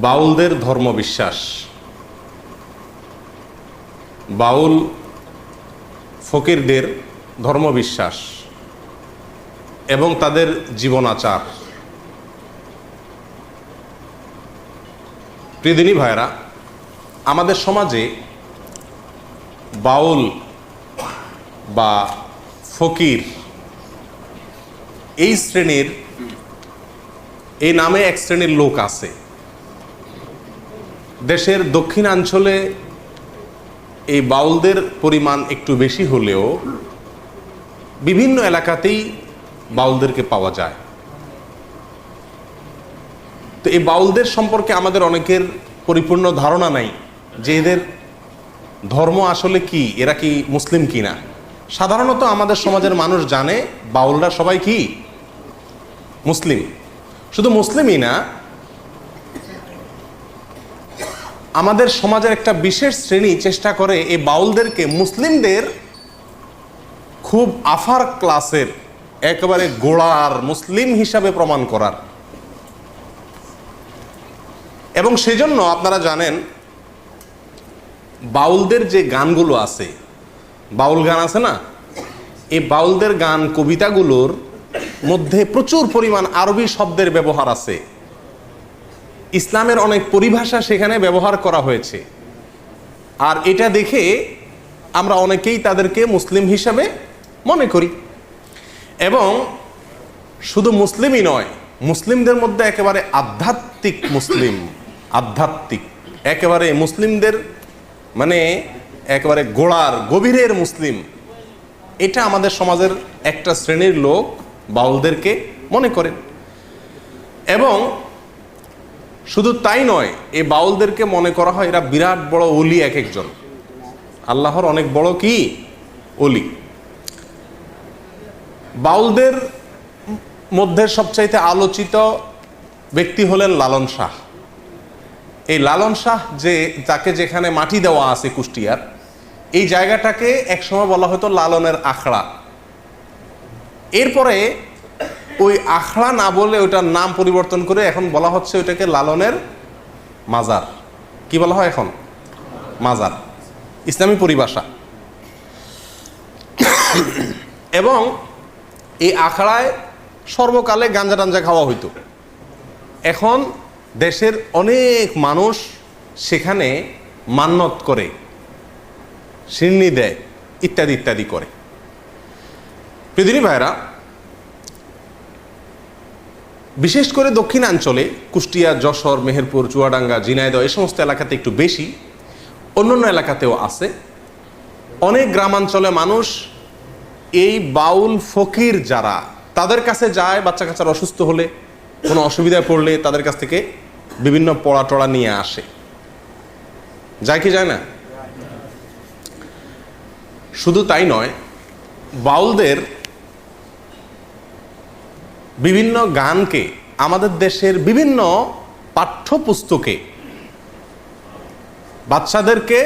বাউলদের ধর্মবিশ্বাস, বাউল ফকিরদের ধর্মবিশ্বাস এবং তাদের জীবনাচার। প্রিয়দিনী ভাইরা, আমাদের সমাজে বাউল বা ফকির এই নামে এক শ্রেণীর লোক আছে। দেশের দক্ষিণাঞ্চলে এই বাউলদের পরিমাণ একটু বেশি হলেও বিভিন্ন এলাকাতেই বাউলদেরকে পাওয়া যায়। তো এই বাউলদের সম্পর্কে আমাদের অনেকের পরিপূর্ণ ধারণা নাই যে এদের ধর্ম আসলে কি, এরা কি মুসলিম কিনা। সাধারণত আমাদের সমাজের মানুষ জানে বাউলরা সবাই কি মুসলিম। শুধু মুসলিমই না, আমাদের সমাজের একটা বিশেষ শ্রেণী চেষ্টা করে এই বাউলদেরকে মুসলিমদের খুব আফার ক্লাসের একেবারে গোড়ার মুসলিম হিসাবে প্রমাণ করার। এবং সেজন্য আপনারা জানেন বাউলদের যে গানগুলো আছে, বাউল গান আছে না, এই বাউলদের গান কবিতাগুলোর মধ্যে প্রচুর পরিমাণ আরবি শব্দের ব্যবহার আছে। ইসলামের অনেক পরিভাষা সেখানে ব্যবহার করা হয়েছে। আর এটা দেখে আমরা অনেকেই তাদেরকে মুসলিম হিসাবে মনে করি। এবং শুধু মুসলিমই নয়, মুসলিমদের মধ্যে একেবারে আধ্যাত্মিক মুসলিম, আধ্যাত্মিক একেবারে মুসলিমদের মানে একেবারে গোড়ার গভীরের মুসলিম, এটা আমাদের সমাজের একটা শ্রেণীর লোক বাউলদেরকে মনে করেন। এবং শুধু তাই নয়, এই বাউলদেরকে মনে করা হয় এরা বিরাট বড় ওলি, এক একজন আল্লাহর অনেক বড় কি ওলি। বাউলদের মধ্যে সবচাইতে আলোচিত ব্যক্তি হলেন লালন শাহ। এই লালন শাহ যে তাকে যেখানে মাটি দেওয়া আছে কুষ্টিয়ার, এই জায়গাটাকে একসময় বলা হতো লালনের আখড়া। এরপরে ওই আখড়া না বলে ওটার নাম পরিবর্তন করে এখন বলা হচ্ছে ওইটাকে লালনের মাজার। কি বলা হয় এখন? মাজার, ইসলামী পরিভাষা। এবং এই আখড়ায় সর্বকালে গাঞ্জা টাঞ্জা খাওয়া হইতো। এখন দেশের অনেক মানুষ সেখানে মান্নত করে, সিন্নি দেয়, ইত্যাদি ইত্যাদি করে। প্রিয়দিনী ভাইরা, বিশেষ করে দক্ষিণাঞ্চলে কুষ্টিয়া, যশোর, মেহেরপুর, চুয়াডাঙ্গা, ঝিনাইদহ এই সমস্ত এলাকাতে একটু বেশি, অন্যান্য এলাকাতেও আছে। অনেক গ্রামাঞ্চলে মানুষ এই বাউল ফকির যারা, তাদের কাছে যায় বাচ্চা কাচ্চার অসুস্থ হলে, কোনো অসুবিধায় পড়লে তাদের কাছ থেকে বিভিন্ন পড়া টড়া নিয়ে আসে। যায় কি যায় না? শুধু তাই নয়, বাউলদের বিভিন্ন গানকে আমাদের দেশের বিভিন্ন পাঠ্যপুস্তকে বাচ্চাদেরকে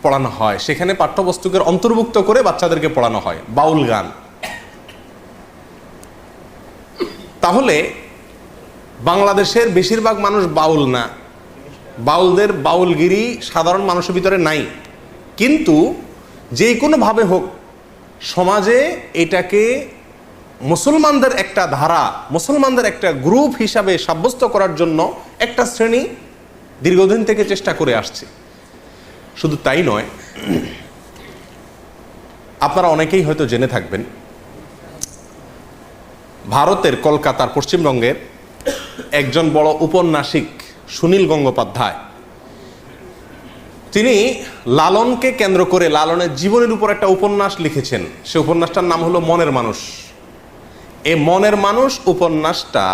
পড়ানো হয়। সেখানে পাঠ্যপুস্তকের অন্তর্ভুক্ত করে বাচ্চাদেরকে পড়ানো হয় বাউল গান। তাহলে বাংলাদেশের বেশিরভাগ মানুষ বাউল না, বাউলদের বাউলগিরি সাধারণ মানুষের ভিতরে নাই। কিন্তু যে কোনোভাবে হোক সমাজে এটাকে মুসলমানদের একটা ধারা, মুসলমানদের একটা গ্রুপ হিসাবে সাব্যস্ত করার জন্য একটা শ্রেণী দীর্ঘদিন থেকে চেষ্টা করে আসছে। শুধু তাই নয়, আপনারা অনেকেই হয়তো জেনে থাকবেন ভারতের কলকাতার পশ্চিমবঙ্গের একজন বড় উপন্যাসিক সুনীল গঙ্গোপাধ্যায়, তিনি লালনকে কেন্দ্র করে লালনের জীবনের উপর একটা উপন্যাস লিখেছেন। সে উপন্যাসটার নাম হলো মনের মানুষ। এই মনের মানুষ উপন্যাসটা,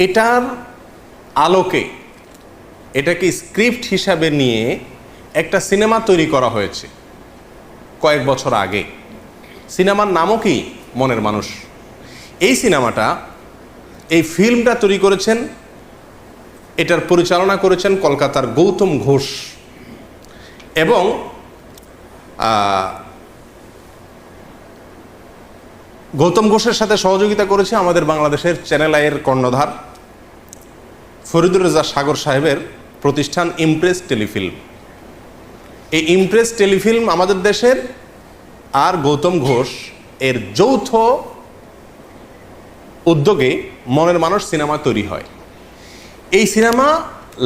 এটার আলোকে এটাকে স্ক্রিপ্ট হিসাবে নিয়ে একটা সিনেমা তৈরি করা হয়েছে কয়েক বছর আগে। সিনেমার নামও কি? মনের মানুষ। এই সিনেমাটা, এই ফিল্মটা তৈরি করেছেন, এটার পরিচালনা করেছেন কলকাতার গৌতম ঘোষ। এবং গৌতম ঘোষের সাথে সহযোগিতা করেছে আমাদের বাংলাদেশের চ্যানেল আইয়ের কর্ণধার ফরিদুর রেজা সাগর সাহেবের প্রতিষ্ঠান ইমপ্রেস টেলিফিল্ম। এই ইমপ্রেস টেলিফিল্ম আমাদের দেশের আর গৌতম ঘোষ এর যৌথ উদ্যোগে মনের মানুষ সিনেমা তৈরি হয়। এই সিনেমা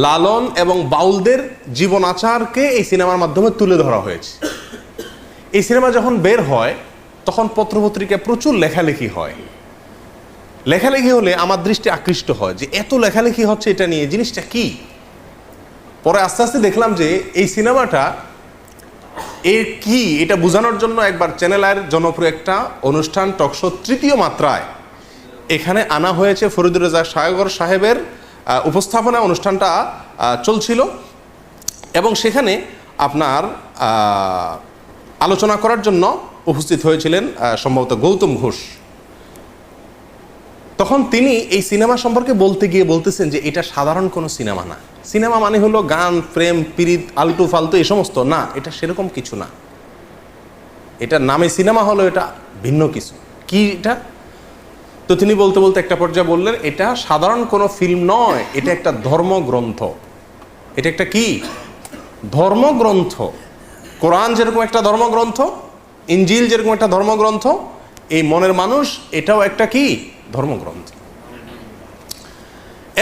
লালন এবং বাউলদের জীবন আচারকে এই সিনেমার মাধ্যমে তুলে ধরা হয়েছে। এই সিনেমা যখন বের হয় তখন পত্রপত্রিকায় প্রচুর লেখালেখি হয়। লেখালেখি হলে আমার দৃষ্টি আকৃষ্ট হয় যে এত লেখালেখি হচ্ছে এটা নিয়ে, জিনিসটা কি। পরে আস্তে আস্তে দেখলাম যে এই সিনেমাটা এর কি এটা বোঝানোর জন্য একবার চ্যানেল আইয়ের জনপ্রিয় একটা অনুষ্ঠান টকশো তৃতীয় মাত্রায় এখানে আনা হয়েছে। ফরিদুর রেজা সাগর সাহেবের উপস্থাপনা অনুষ্ঠানটা চলছিল এবং সেখানে আপনার আলোচনা করার জন্য উপস্থিত হয়েছিলেন সম্ভবত গৌতম ঘোষ। তখন তিনি এই সিনেমা সম্পর্কে বলতে গিয়ে বলতেছেন যে এটা সাধারণ কোনো সিনেমা না। সিনেমা মানে হলো গান, প্রেম, পিরিত, আলটু ফালতু এই সমস্ত না, এটা সেরকম কিছু না। এটা নামে সিনেমা হলো, এটা ভিন্ন কিছু। কি এটা? তো তিনি বলতে বলতে একটা পর্যায়ে বললেন এটা সাধারণ কোনো ফিল্ম নয়, এটা একটা ধর্মগ্রন্থ। এটা একটা কি? ধর্মগ্রন্থ। কোরআন যেরকম একটা ধর্মগ্রন্থ, ইনজিল যেরকম একটা ধর্মগ্রন্থ, এই মনের মানুষ এটাও একটা কি? ধর্মগ্রন্থ।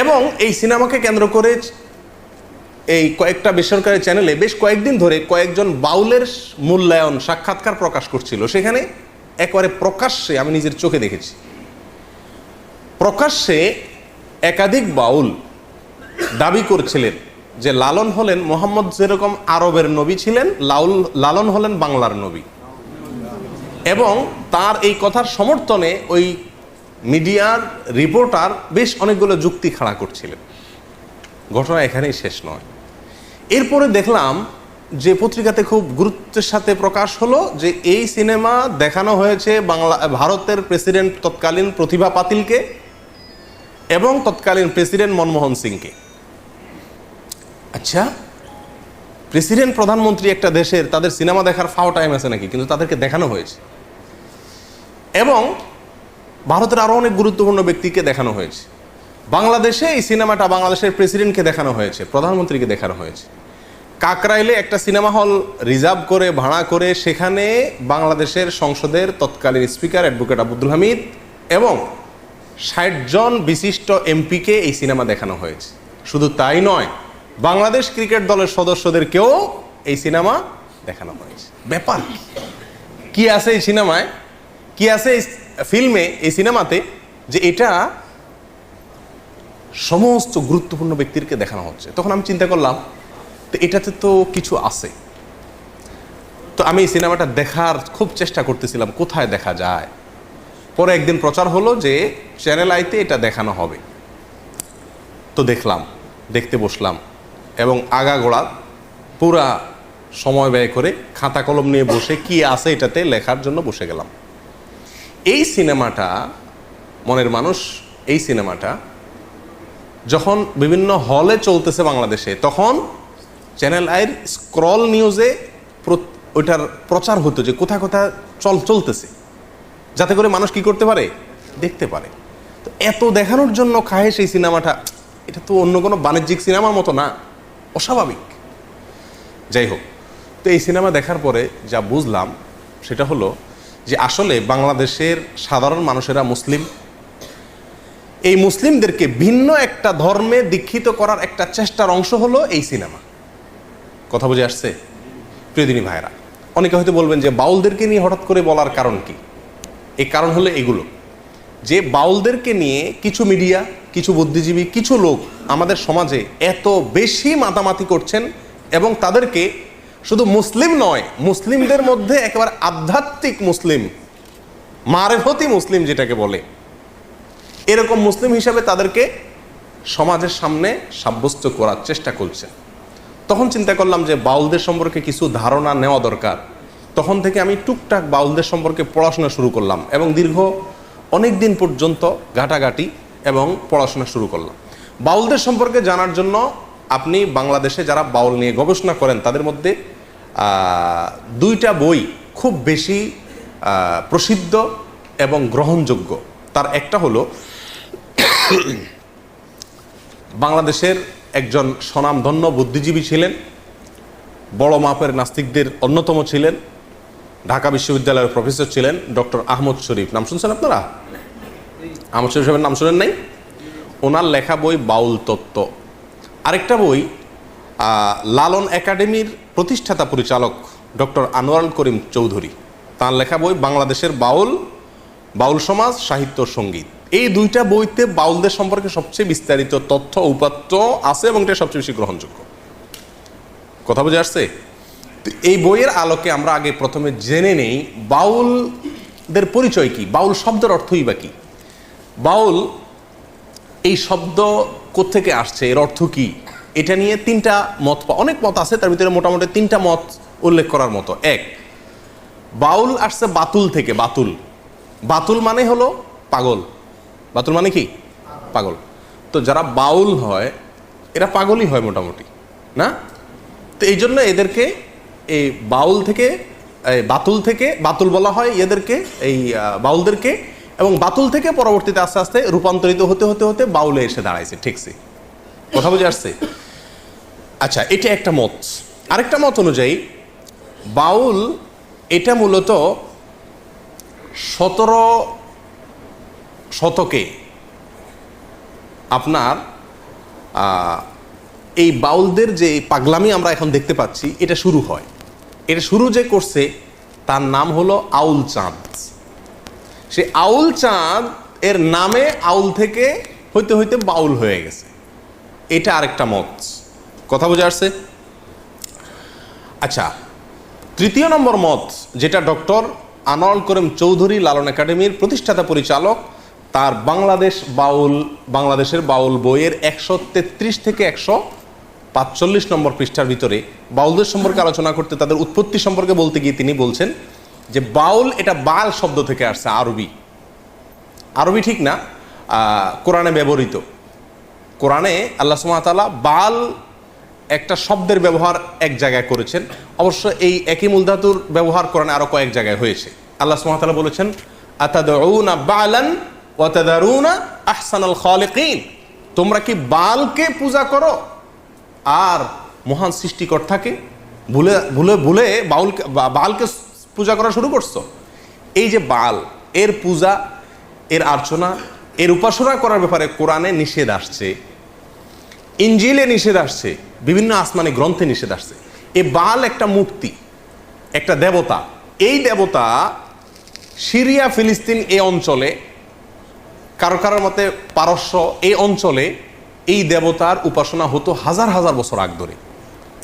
এবং এই সিনেমাকে কেন্দ্র করে এই কয়েকটা বেসরকারি চ্যানেলে বেশ কয়েকদিন ধরে কয়েকজন বাউলের মূল্যায়ন সাক্ষাৎকার প্রকাশ করছিল। সেখানে একেবারে প্রকাশ্যে আমি নিজের চোখে দেখেছি, প্রকাশ্যে একাধিক বাউল দাবি করছিলেন যে লালন হলেন মোহাম্মদ যেরকম আরবের নবী ছিলেন, লালন হলেন বাংলার নবী। এবং তার এই কথার সমর্থনে ওই মিডিয়ার রিপোর্টার বেশ অনেকগুলো যুক্তি খাড়া করছিলেন। ঘটনা এখানেই শেষ নয়। এরপরে দেখলাম যে পত্রিকাতে খুব গুরুত্বের সাথে প্রকাশ হলো যে এই সিনেমা দেখানো হয়েছে ভারতের প্রেসিডেন্ট তৎকালীন প্রতিভা পাতিলকে এবং তৎকালীন প্রেসিডেন্ট মনমোহন সিংকে। আচ্ছা, প্রেসিডেন্ট প্রধানমন্ত্রী একটা দেশের তাদের সিনেমা দেখার ফাও টাইম আছে নাকি? কিন্তু তাদেরকে দেখানো হয়েছে। এবং ভারতের আরও অনেক গুরুত্বপূর্ণ ব্যক্তিকে দেখানো হয়েছে। বাংলাদেশে এই সিনেমাটা বাংলাদেশের প্রেসিডেন্টকে দেখানো হয়েছে, প্রধানমন্ত্রীকে দেখানো হয়েছে। কাকরাইলে একটা সিনেমা হল রিজার্ভ করে ভাড়া করে সেখানে বাংলাদেশের সংসদের তৎকালীন স্পিকার অ্যাডভোকেট আব্দুল হামিদ এবং ৬০ জন বিশিষ্ট এমপিকে এই সিনেমা দেখানো হয়েছে। শুধু তাই নয়, বাংলাদেশ ক্রিকেট দলের সদস্যদেরকেও এই সিনেমা দেখানো হয়েছে। ব্যাপার কি আছে এই সিনেমায়, কি আছে এই ফিল্মে, এই সিনেমাতে, যে এটা সমস্ত গুরুত্বপূর্ণ ব্যক্তিকে দেখানো হচ্ছে। তখন আমি চিন্তা করলাম তো এটাতে তো কিছু আছে। তো আমি এই সিনেমাটা দেখার খুব চেষ্টা করতেছিলাম কোথায় দেখা যায়। পরে একদিন প্রচার হলো যে চ্যানেল আইতে এটা দেখানো হবে। তো দেখলাম, দেখতে বসলাম এবং আগাগোড়া পুরা সময় ব্যয় করে খাতা কলম নিয়ে বসে কি আছে এটাতে লেখার জন্য বসে গেলাম। এই সিনেমাটা মনের মানুষ, এই সিনেমাটা যখন বিভিন্ন হলে চলতেছে বাংলাদেশে, তখন চ্যানেল আইয়ের স্ক্রল নিউজে ওইটার প্রচার হতো যে কোথায় কোথায় চলতেছে, যাতে করে মানুষ কি করতে পারে, দেখতে পারে। তো এত দেখানোর জন্য খায় সেই সিনেমাটা, এটা তো অন্য কোনো বাণিজ্যিক সিনেমার মতো না, অস্বাভাবিক। যাই হোক, তো এই সিনেমা দেখার পরে যা বুঝলাম সেটা হলো যে আসলে বাংলাদেশের সাধারণ মানুষেরা মুসলিম। এই মুসলিমদেরকে ভিন্ন একটা ধর্মে দীক্ষিত করার একটা চেষ্টার অংশ হলো এই সিনেমা। কথা বুঝে আসছে প্রিয়দিনী ভাইরা? অনেকে হয়তো বলবেন যে বাউলদেরকে নিয়ে হঠাৎ করে বলার কারণ কি? এই কারণ হলো এগুলো, যে বাউলদেরকে নিয়ে কিছু মিডিয়া, কিছু বুদ্ধিজীবী, কিছু লোক আমাদের সমাজে এত বেশি মাতামাতি করছেন এবং তাদেরকে শুধু মুসলিম নয়, মুসলিমদের মধ্যে একেবারে আধ্যাত্মিক মুসলিম, মারেফতি মুসলিম যেটাকে বলে, এরকম মুসলিম হিসাবে তাদেরকে সমাজের সামনে সাব্যস্ত করার চেষ্টা করছেন। তখন চিন্তা করলাম যে বাউলদের সম্পর্কে কিছু ধারণা নেওয়া দরকার। তখন থেকে আমি টুকটাক বাউলদের সম্পর্কে পড়াশোনা শুরু করলাম এবং দীর্ঘ অনেক দিন পর্যন্ত ঘাটাঘাটি এবং পড়াশোনা শুরু করলাম। বাউলদের সম্পর্কে জানার জন্য আপনি বাংলাদেশে যারা বাউল নিয়ে গবেষণা করেন তাদের মধ্যে দুইটা বই খুব বেশি প্রসিদ্ধ এবং গ্রহণযোগ্য। তার একটা হলো বাংলাদেশের একজন স্বনামধন্য বুদ্ধিজীবী ছিলেন, বড় মাপের নাস্তিকদের অন্যতম ছিলেন, ঢাকা বিশ্ববিদ্যালয়ের প্রফেসর ছিলেন ডক্টর আহমদ শরীফ। নাম শুনছেন আপনারা? আহমদ শরীফ সাহেবের নাম শুনেন নাই? ওনার লেখা বই বাউল তত্ত্ব। আরেকটা বই লালন একাডেমির প্রতিষ্ঠাতা পরিচালক ডক্টর আনোয়ারুল করিম চৌধুরী, তার লেখা বই বাংলাদেশের বাউল সমাজ, সাহিত্য, সঙ্গীত। এই দুইটা বইতে বাউলদের সম্পর্কে সবচেয়ে বিস্তারিত তথ্য উপাত্ত আছে এবং এটা সবচেয়ে বেশি গ্রহণযোগ্য। কথা বুঝে আসছে? এই বইয়ের আলোকে আমরা আগে প্রথমে জেনে নেই বাউলদের পরিচয় কি, বাউল শব্দের অর্থই বা কি, বাউল এই শব্দ কোত্থেকে আসছে, এর অর্থ কি, এটা নিয়ে তিনটা মত, অনেক মত আছে, তার ভিতরে মোটামুটি তিনটা মত উল্লেখ করার মতো। এক, বাউল আসছে বাতুল থেকে। বাতুল মানে হলো পাগল। বাতুল মানে কি? পাগল। তো যারা বাউল হয় এরা পাগলই হয় মোটামুটি, না? তো এই জন্য এদেরকে এই বাতুল বলা হয় এদেরকে, এই বাউলদেরকে। এবং বাতুল থেকে পরবর্তীতে আস্তে আস্তে রূপান্তরিত হতে হতে হতে বাউলে এসে দাঁড়াইছে। ঠিকছে? কথা বুঝে আসছে? আচ্ছা, এটা একটা মত। আরেকটা মত অনুযায়ী বাউল এটা মূলত 17 শতকে আপনার এই বাউলদের যে পাগলামি আমরা এখন দেখতে পাচ্ছি এটা শুরু হয়। এটা শুরু যে করছে তার নাম হলো আউল চাঁদ। সে আউল চাঁদ এর নামে আউল থেকে হইতে হইতে বাউল হয়ে গেছে। এটা আরেকটা মত। কথা বুঝে আসছে? আচ্ছা, তৃতীয় নম্বর মত, যেটা ডক্টর আনোয়ারুল করিম চৌধুরী লালন একাডেমির প্রতিষ্ঠাতা পরিচালক, তার বাংলাদেশের বাউল বইয়ের 133 থেকে 145 নম্বর পৃষ্ঠার ভিতরে বাউলদের সম্পর্কে আলোচনা করতে, তাদের উৎপত্তি সম্পর্কে বলতে গিয়ে তিনি বলছেন যে বাউল এটা বাল শব্দ থেকে আসছে। আরবি ঠিক না, কোরআনে ব্যবহৃত। কোরআনে আল্লাহ সুবহানাহু ওয়া তাআলা বাল একটা শব্দের ব্যবহার এক জায়গায় করেছেন। অবশ্য এই একই মূল ধাতুর ব্যবহার কোরআনে আরো কয়েক জায়গায় হয়েছে। আল্লাহ সুবহানাহু ওয়া তাআলা বলেছেন, আতাদউনা বালান ওয়া তাদারুনা আহসানাল খালিকিন, তোমরা কি বালকে পূজা করো আর মহান সৃষ্টিকর্তাকে ভুলে বালকে পূজা করা শুরু করছো। এই যে বাল, এর পূজা, এর অর্চনা, এর উপাসনা করার ব্যাপারে কোরআনে নিষেধ আসছে, ইনজিলে নিষেধ আসছে, বিভিন্ন আসমানি গ্রন্থে নিষেধ আসছে। এই বাল একটা মূর্তি, একটা দেবতা। এই দেবতা সিরিয়া, ফিলিস্তিন এই অঞ্চলে, কারো মতে পারস্য এই অঞ্চলে এই দেবতার উপাসনা হতো হাজার হাজার বছর আগ ধরে।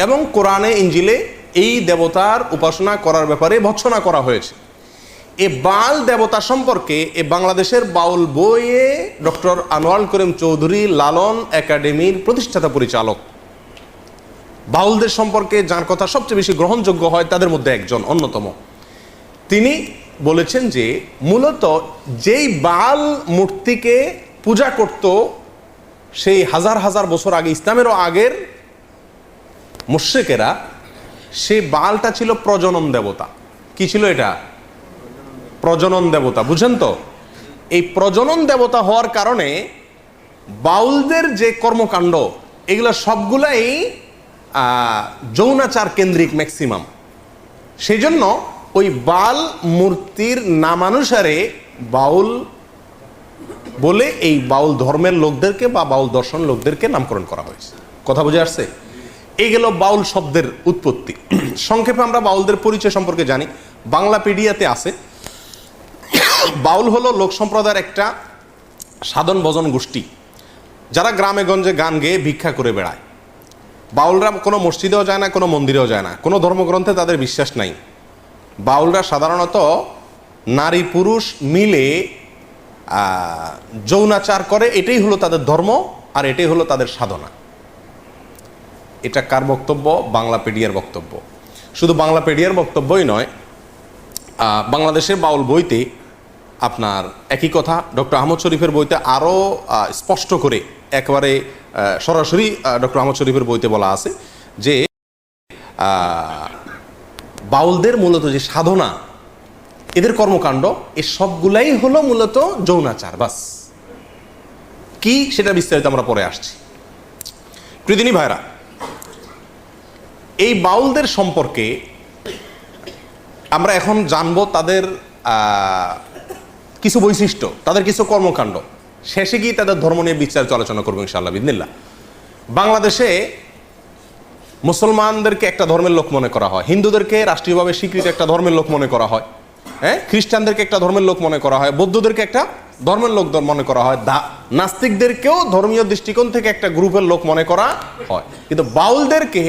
এবং কোরআনে ইনজিলে এই দেবতার উপাসনা করার ব্যাপারে ভৎসনা করা হয়েছে। এই বাল দেবতা সম্পর্কে এই বাংলাদেশের বাউল বইয়ে ডক্টর আনোয়ারুল করিম চৌধুরী লালন একাডেমির প্রতিষ্ঠাতা পরিচালক, বাউলদের সম্পর্কে যার কথা সবচেয়ে বেশি গ্রহণযোগ্য হয় তাদের মধ্যে একজন অন্যতম, তিনি বলেছেন যে মূলত যেই বাল মূর্তিকে পূজা করত সেই হাজার হাজার বছর আগে, ইসলামেরও আগের মুশরিকেরা, সেই বালটা ছিল প্রজনন দেবতা। কি ছিল এটা? প্রজনন দেবতা। বুঝেন তো? এই প্রজনন দেবতা হওয়ার কারণে বাউলদের যে কর্মকাণ্ড এগুলো সবগুলাই যৌনাচার কেন্দ্রিক ম্যাক্সিমাম। সেই জন্য ওই বাল মূর্তির নামানুসারে বাউল বলে এই বাউল ধর্মের লোকদেরকে বা বাউল দর্শন লোকদেরকে নামকরণ করা হয়েছে। কথা বুঝে আসছে? এই গেল বাউল শব্দের উৎপত্তি। সংক্ষেপে আমরা বাউলদের পরিচয় সম্পর্কে জানি। বাংলাপিডিয়াতে আছে, বাউল হলো লোক সম্প্রদায়ের একটা সাধন ভজন গোষ্ঠী যারা গ্রামে গঞ্জে গান গেয়ে ভিক্ষা করে বেড়ায়। বাউলরা কোনো মসজিদেও যায় না, কোনো মন্দিরেও যায় না, কোনো ধর্মগ্রন্থে তাদের বিশ্বাস নাই। বাউলরা সাধারণত নারী পুরুষ মিলে যৌনাচার করে, এটাই হলো তাদের ধর্ম আর এটাই হলো তাদের সাধনা। এটা কার বক্তব্য? বাংলাপিডিয়ার বক্তব্য। শুধু বাংলাপিডিয়ার বক্তব্যই নয়, বাংলাদেশের বাউল বইতে আপনার একই কথা ডক্টর আহমদ শরীফের বইতে আরও স্পষ্ট করে একেবারে সরাসরি ডক্টর আহমদ শরীফের বইতে বলা আছে যে বাউলদের মূলত যে সাধনা, এদের কর্মকাণ্ড, এ সবগুলাই হলো মূলত যৌনাচার। বাস কি সেটা বিস্তারিত আমরা পরে আসছি। প্রিয়দিনী ভাইরা, এই বাউলদের সম্পর্কে আমরা এখন জানবো তাদের কিছু বৈশিষ্ট্য, তাদের কিছু কর্মকাণ্ড, শেষে গিয়ে তাদের ধর্ম নিয়ে বিচার আলোচনা করবো ইনশাআল্লাহ বিদিনিল্লাহ। বাংলাদেশে মুসলমানদেরকে একটা ধর্মের লোক মনে করা হয়, হিন্দুদেরকে রাষ্ট্রীয়ভাবে স্বীকৃত একটা ধর্মের লোক মনে করা হয়, হ্যাঁ, খ্রিস্টানদেরকে একটা ধর্মের লোক মনে করা হয়, বৌদ্ধদেরকে একটা ধর্মের লোক মনে করা হয়, নাস্তিকদেরকেও ধর্মীয় দৃষ্টিকোণ থেকে একটা গ্রুপের লোক মনে করা হয়। কিন্তু বাউলদেরকে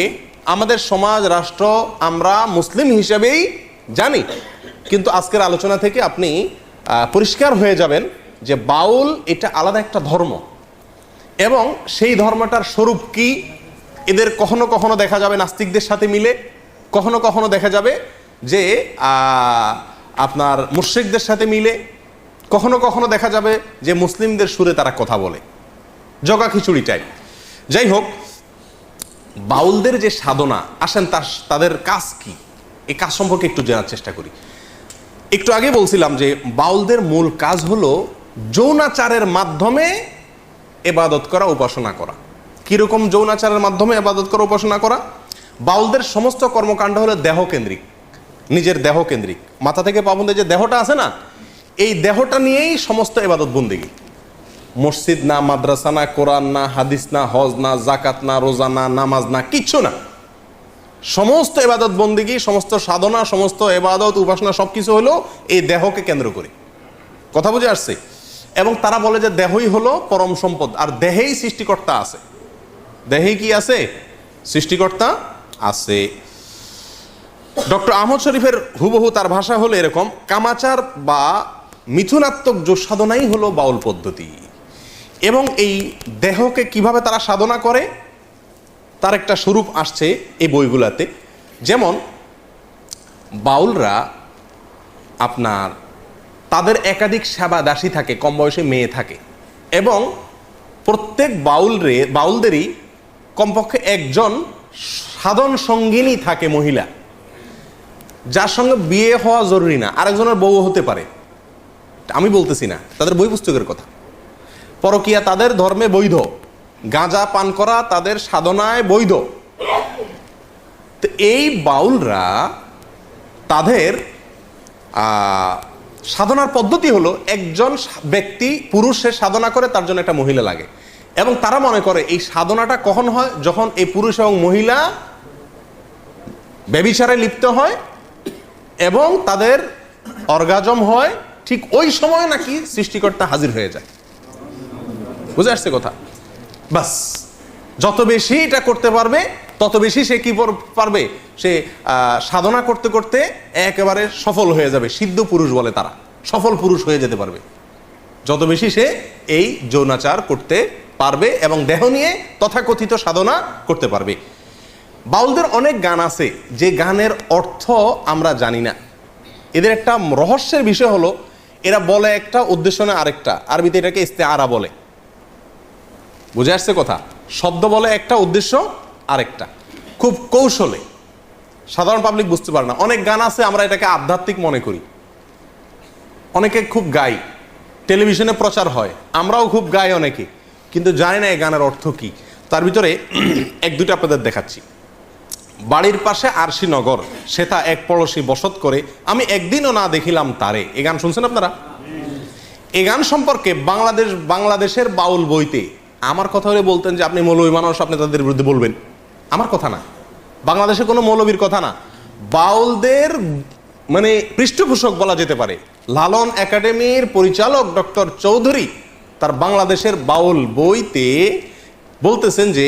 আমাদের সমাজ রাষ্ট্র আমরা মুসলিম হিসেবেই জানি। কিন্তু আজকের আলোচনা থেকে আপনি পরিষ্কার হয়ে যাবেন যে বাউল এটা আলাদা একটা ধর্ম, এবং সেই ধর্মটার স্বরূপ কি। এদের কখনো কখনো দেখা যাবে নাস্তিকদের সাথে মিলে, কখনো কখনো দেখা যাবে যে আপনার মুশরিকদের সাথে মিলে, কখনো কখনো দেখা যাবে যে মুসলিমদের সুরে তারা কথা বলে, জগা খিচুড়ি টাইপ। যাই হোক, বাউলদের যে সাধনা, আসেন তাদের কাজ কি, এই কাজ সম্পর্কে একটু জানার চেষ্টা করি। একটু আগে বলছিলাম যে বাউলদের মূল কাজ হলো যৌনাচারের মাধ্যমে ইবাদত করা, উপাসনা করা। কিরকম যৌনাচারের মাধ্যমে ইবাদত করা, উপাসনা করা? বাউলদের সমস্ত কর্মকাণ্ড হলো দেহকেন্দ্রিক, নিজের দেহকেন্দ্রিক। মাথা থেকে পা পর্যন্ত যে দেহটা আছে না, এই দেহটা নিয়েই সমস্ত ইবাদত বন্দেগী। মসজিদ না, মাদ্রাসা না, কোরআন না, হাদিস না, হজ না, জাকাত না, রোজা না, নামাজ না, কিচ্ছু না। সমস্ত ইবাদত বন্দেগী, সমস্ত সাধনা, সমস্ত ইবাদত উপাসনা সবকিছু হলো এই দেহকে কেন্দ্র করে। কথা বুঝে আসছে? এবং তারা বলে যে দেহই হলো পরম সম্পদ, আর দেহেই সৃষ্টিকর্তা আছে। দেহেই কি আছে? সৃষ্টিকর্তা আছে। ডক্টর আহমদ শরীফের হুবহু তার ভাষা হলো এরকম, কামাচার বা মিথুনাত্মক যোগ সাধনাই হলো বাউল পদ্ধতি। এবং এই দেহকে কিভাবে তারা সাধনা করে তার একটা স্বরূপ আসছে এই বইগুলাতে। যেমন বাউলরা আপনার তাদের একাধিক সেবা দাসী থাকে, কম বয়সে মেয়ে থাকে, এবং প্রত্যেক বাউলদেরই কমপক্ষে একজন সাধন সঙ্গিনী থাকে, মহিলা, যার সঙ্গে বিয়ে হওয়া জরুরি না, আরেকজনের বউ হতে পারে। আমি বলতেছি না, তাদের বই পুস্তকের কথা। পরকীয়া তাদের ধর্মে বৈধ, গাঁজা পান করা তাদের সাধনায় বৈধ। তো এই বাউলরা তাদের সাধনার পদ্ধতি হলো, একজন ব্যক্তি পুরুষে সাধনা করে, তার জন্য একটা মহিলা লাগে, এবং তারা মনে করে এই সাধনাটা কখন হয়, যখন এই পুরুষ এবং মহিলা ব্যভিচারে লিপ্ত হয় এবং তাদের অর্গাজম হয়, ঠিক ওই সময় নাকি সৃষ্টিকর্তা হাজির হয়ে যায়। বুঝে আসছে কথা? বাস, যত বেশি এটা করতে পারবে তত বেশি সে কি পারবে, সে সাধনা করতে করতে একেবারে সফল হয়ে যাবে। সিদ্ধ পুরুষ বলে তারা, সফল পুরুষ হয়ে যেতে পারবে যত বেশি সে এই যৌনাচার করতে পারবে এবং দেহ নিয়ে তথাকথিত সাধনা করতে পারবে। বাউলদের অনেক গান আছে যে গানের অর্থ আমরা জানি না। এদের একটা রহস্যের বিষয় হলো, এরা বলে একটা, উদ্দেশ্য না আরেকটা। আরবিতে এটাকে ইস্তেআরা বলে। বুঝে আসছে কথা? শব্দ বলে একটা, উদ্দেশ্য আরেকটা, খুব কৌশলে। সাধারণ পাবলিক বুঝতে পারে না। অনেক গান আছে আমরা এটাকে আধ্যাত্মিক মনে করি, অনেকে খুব গাই, টেলিভিশনে প্রচার হয়, আমরাও খুব গাই অনেকে, কিন্তু জানি না এই গানের অর্থ কি। তার ভিতরে এক দুটো আপনাদের দেখাচ্ছি। বাড়ির পাশে আরশি নগর, সেটা এক পড়শি বসত করে, আমি একদিনও না দেখিলাম তারে। এই গান শুনছেন আপনারা? এই গান সম্পর্কে বাংলাদেশের বাউল বইতে আমার কথা হলে বলতেন যে আপনি মৌলবী মানুষ, আপনি তাদের বিরুদ্ধে বলবেন। আমার কথা না, বাংলাদেশে কোনো মৌলবীর কথা না, বাউলদের মানে পৃষ্ঠপোষক বলা যেতে পারে। লালন একাডেমির পরিচালক ডক্টর চৌধুরী তার বাংলাদেশের বাউল বইতে বলতেছেন যে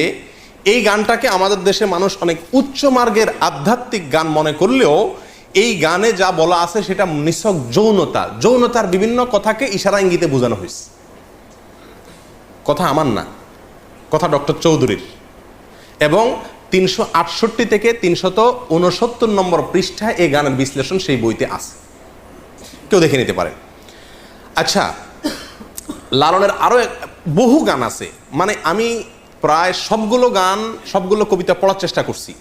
এই গানটাকে আমাদের দেশে মানুষ অনেক উচ্চ মার্গের আধ্যাত্মিক গান মনে করলেও এই গানে যা বলা আছে সেটা নিছক যৌনতার বিভিন্ন কথাকে ইশারা ইঙ্গিতে বোঝানো হয়েছে। কথা আমার না, কথা ডক্টর চৌধুরীর। এবং 368 থেকে 369 নম্বর পৃষ্ঠায় এই গানের বিশ্লেষণ সেই বইতে আছে, কেউ দেখে নিতে পারে। আচ্ছা, লালনের আরো বহু গান আছে, মানে আমি প্রায় সবগুলো কবিতা পড়ার চেষ্টা করছি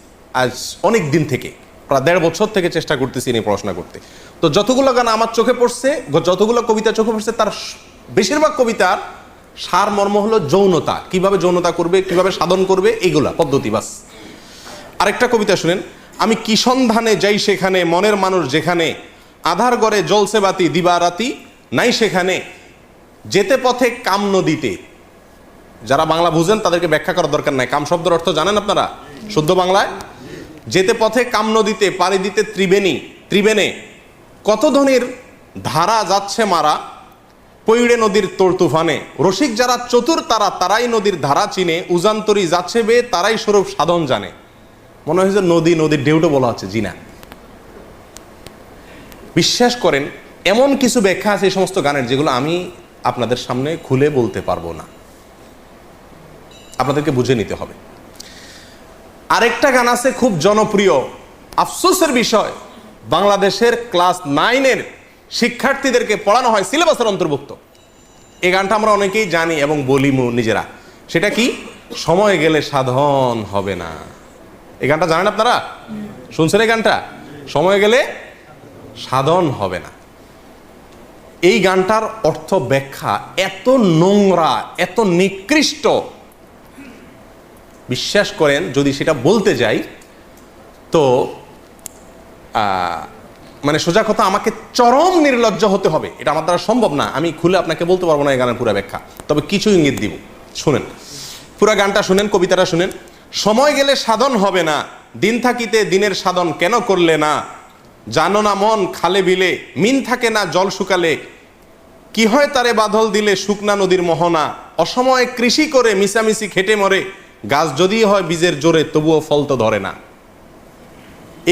আজ অনেক দিন থেকে, প্রায় 1.5 বছর থেকে চেষ্টা করতেছি নিয়ে পড়াশোনা করতে। তো যতগুলো গান আমার চোখে পড়ছে, যতগুলো কবিতা চোখে পড়ছে, তার বেশিরভাগ কবিতার সারমর্ম হলো যৌনতা, কিভাবে যৌনতা করবে, কিভাবে সাধন করবে, এইগুলা পদ্ধতি বাস। আরেকটা কবিতা শুনেন, আমি কি সন্ধানে যাই সেখানে, মনের মানুষ যেখানে, আধার গড়ে জ্বলছে বাতি দিবারাতি নাই সেখানে, যেতে পথে কাম নদীতে। যারা বাংলা বুঝেন তাদেরকে ব্যাখ্যা করার দরকার নাই, কাম শব্দের অর্থ জানেন আপনারা শুদ্ধ বাংলায়? যেতে পথে কাম নদীতে, পাড়ি দিতে ত্রিবেণে, কত ধনির ধারা যাচ্ছে মারা, পইড়ে নদীর তোর তুফানে। রসিক যারা চতুর তারাই নদীর ধারা চিনে, উজান্তরি যাচ্ছে বে তারাই স্বরূপ সাধন জানে। মনে হয় যে নদীর ঢেউটা বলা হচ্ছে, জি না। বিশ্বাস করেন এমন কিছু ব্যাখ্যা আছে এই সমস্ত গানের যেগুলো আমি আপনাদের সামনে খুলে বলতে পারবো না, আপনাদেরকে বুঝে নিতে হবে। আরেকটা গান আছে খুব জনপ্রিয়, আফসোসের বিষয়, বাংলাদেশের ক্লাস 9-এর শিক্ষার্থীদেরকে পড়ানো হয় সিলেবাসের অন্তর্ভুক্ত। এই গানটা আমরা অনেকেই জানি এবং বলি নিজেরা। সেটা কি? সময় গেলে সাধন হবে না। এই গানটা জানেন আপনারা? শুনছেন এই গানটা? সময় গেলে সাধন হবে না। এই গানটার অর্থ ব্যাখ্যা এত নোংরা, এত নিকৃষ্ট, বিশ্বাস করেন যদি সেটা বলতে যাই তো মানে সোজা কথা আমাকে চরম নির্লজ্জ হতে হবে, এটা আমার দ্বারা সম্ভব না, আমি খুলে আপনাকে বলতে পারবো না এই গানের পুরো ব্যাখ্যা, তবে কিছু ইঙ্গিত দিব। শুনেন পুরো গানটা শুনেন, কবিতাটা শুনেন। সময় গেলে সাধন হবে না, দিন থাকিতে দিনের সাধন কেন করলে না, জানো না মন খালে বিলে মিন থাকে না জল শুকালে, কি হয় তারে বাদল দিলে শুকনা নদীর মোহনা, অসময়ে কৃষি করে মিশামিশি খেটে মরে, গাছ যদি হয় বীজের জোরে তবুও ফল তো ধরে না।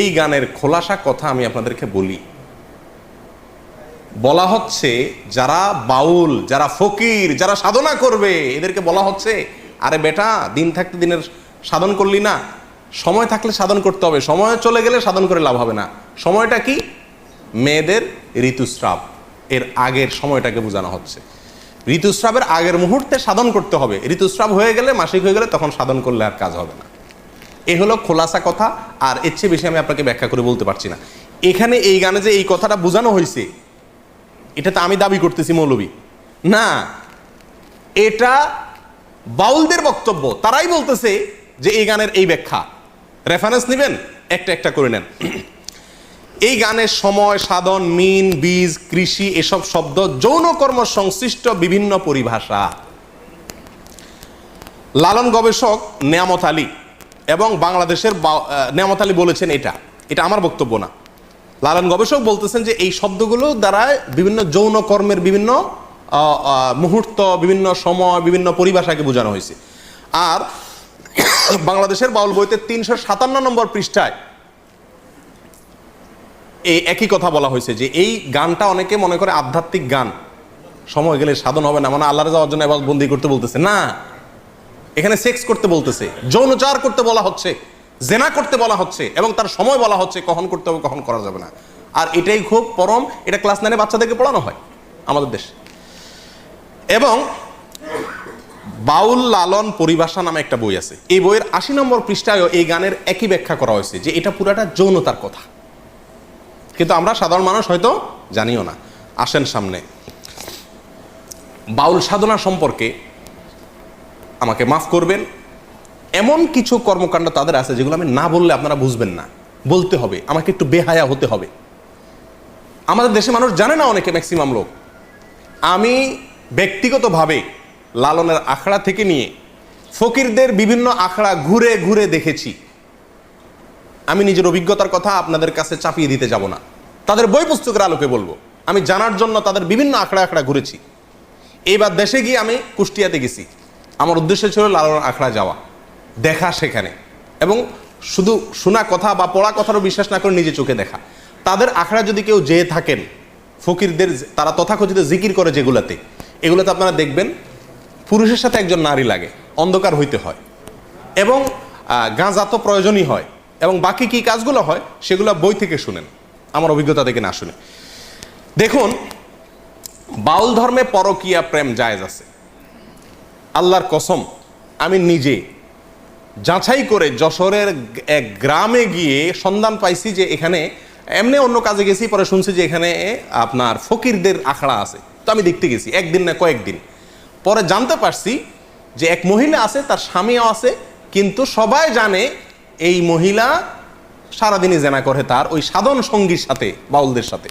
এই গানের খোলাসা কথা আমি আপনাদেরকে বলি। বলা হচ্ছে যারা বাউল, যারা ফকির, যারা সাধনা করবে এদেরকে বলা হচ্ছে, আরে বেটা দিন থাকতে দিনের সাধন করলি না, সময় থাকলে সাধন করতে হবে, সময় চলে গেলে সাধন করে লাভ হবে না। সময়টা কি? মেয়েদের ঋতুস্রাব, এর আগের সময়টাকে বোঝানো হচ্ছে। ঋতুস্রাবের আগের মুহূর্তে সাধন করতে হবে, ঋতুস্রাব হয়ে গেলে, মাসিক হয়ে গেলে তখন সাধন করলে আর কাজ হবে না। এ হলো খোলাসা কথা, আর এর চেয়ে বেশি আমি আপনাকে ব্যাখ্যা করে বলতে পারছি না। এখানে এই গানে যে এই কথাটা বোঝানো হয়েছে, এটা তো আমি দাবি করতেছি মৌলবী না, এটা বাউলদের বক্তব্য, তারাই বলতেছে যে এই গানের এই ব্যাখ্যা। রেফারেন্স নেবেন, একটা একটা করে নেন। এই গানের সময়, সাধন, মিন, বীজ, কৃষি এসব শব্দ যৌনকর্ম সংশ্লিষ্ট বিভিন্ন পরিভাষা। লালন গবেষক নেয়ামত আলী এবং বাংলাদেশের নেয়ামত আলী বলেছেন, এটা আমার বক্তব্য না, লালন গবেষক বলতেছেন যে এই শব্দগুলো দ্বারা বিভিন্ন যৌন কর্মের বিভিন্ন মুহূর্ত, বিভিন্ন সময়, বিভিন্ন পরিভাষাকে বোঝানো হয়েছে। আর বাংলাদেশের বাউল বইতে 357 নম্বর পৃষ্ঠায় এই একই কথা বলা হয়েছে যে এই গানটা অনেকে মনে করে আধ্যাত্মিক গান, সময় গেলে সাধন হবে না, মানে আল্লাহর যাওয়ার জন্য এবার বন্দি করতে বলতেছে না, এখানে সেক্স করতে বলতেছে, যৌনচার করতে বলা হচ্ছে, জেনা করতে বলা হচ্ছে, এবং তার সময় বলা হচ্ছে কখন করতে হবে কখন করা যাবে না। আর এটাই খুব পরম, এটা ক্লাস 9-এ বাচ্চাদেরকে পড়ানো হয় আমাদের দেশে। এবং বাউল লালন পরিভাষা নামে একটা বই আছে, এই বইয়ের 80 নম্বর পৃষ্ঠায় এই গানের একই ব্যাখ্যা করা হয়েছে যে এটা পুরাটা যৌনতার কথা, কিন্তু আমরা সাধারণ মানুষ হয়তো জানিও না। আসেন সামনে। বাউল সাধনা সম্পর্কে আমাকে মাফ করবেন, এমন কিছু কর্মকাণ্ড তাদের আছে যেগুলো আমি না বললে আপনারা বুঝবেন না, বলতে হবে, আমাকে একটু বেহায়া হতে হবে। আমাদের দেশে মানুষ জানে না, অনেকে, ম্যাক্সিমাম লোক। আমি ব্যক্তিগতভাবে লালনের আখড়া থেকে নিয়ে ফকিরদের বিভিন্ন আখড়া ঘুরে ঘুরে দেখেছি। আমি নিজের অভিজ্ঞতার কথা আপনাদের কাছে চাপিয়ে দিতে যাব না, তাদের বই পুস্তকের আলোকে বলবো। আমি জানার জন্য তাদের বিভিন্ন আখড়া আখড়া ঘুরেছি। এইবার দেশে গিয়ে আমি কুষ্টিয়াতে গেছি, আমার উদ্দেশ্য ছিল লালনের আখড়া যাওয়া, দেখা সেখানে, এবং শুধু শোনা কথা বা পড়া কথারও বিশ্বাস না করে নিজে চোখে দেখা। তাদের আখড়া যদি কেউ যেয়ে থাকেন, ফকিরদের তারা তথাকথিত জিকির করে যেগুলোতে, এগুলোতে আপনারা দেখবেন পুরুষের সাথে একজন নারী লাগে, অন্ধকার হইতে হয়, এবং গাঁজা তো প্রয়োজনই হয়, এবং বাকি কি কাজগুলো হয় সেগুলো বই থেকে শুনেন, আমার অভিজ্ঞতা থেকে না শুনে। দেখুন, বাউল ধর্মে পরকীয়া প্রেম জায়েজ আছে। আল্লাহর কসম, আমি নিজে যাচাই করে যশোরের এক গ্রামে গিয়ে সন্ধান পাইছি যে এখানে, এমনি অন্য কাজে গেছি, পরে শুনছি যে এখানে আপনার ফকিরদের আখড়া আছে। তো আমি দেখতে গেছি, একদিন না কয়েকদিন। পরে জানতে পারছি যে এক মহিলা আছে, তার স্বামীও আছে, কিন্তু সবাই জানে এই মহিলা সারাদিনই জেনা করে তার ওই সাধন সঙ্গীর সাথে, বাউলদের সাথে।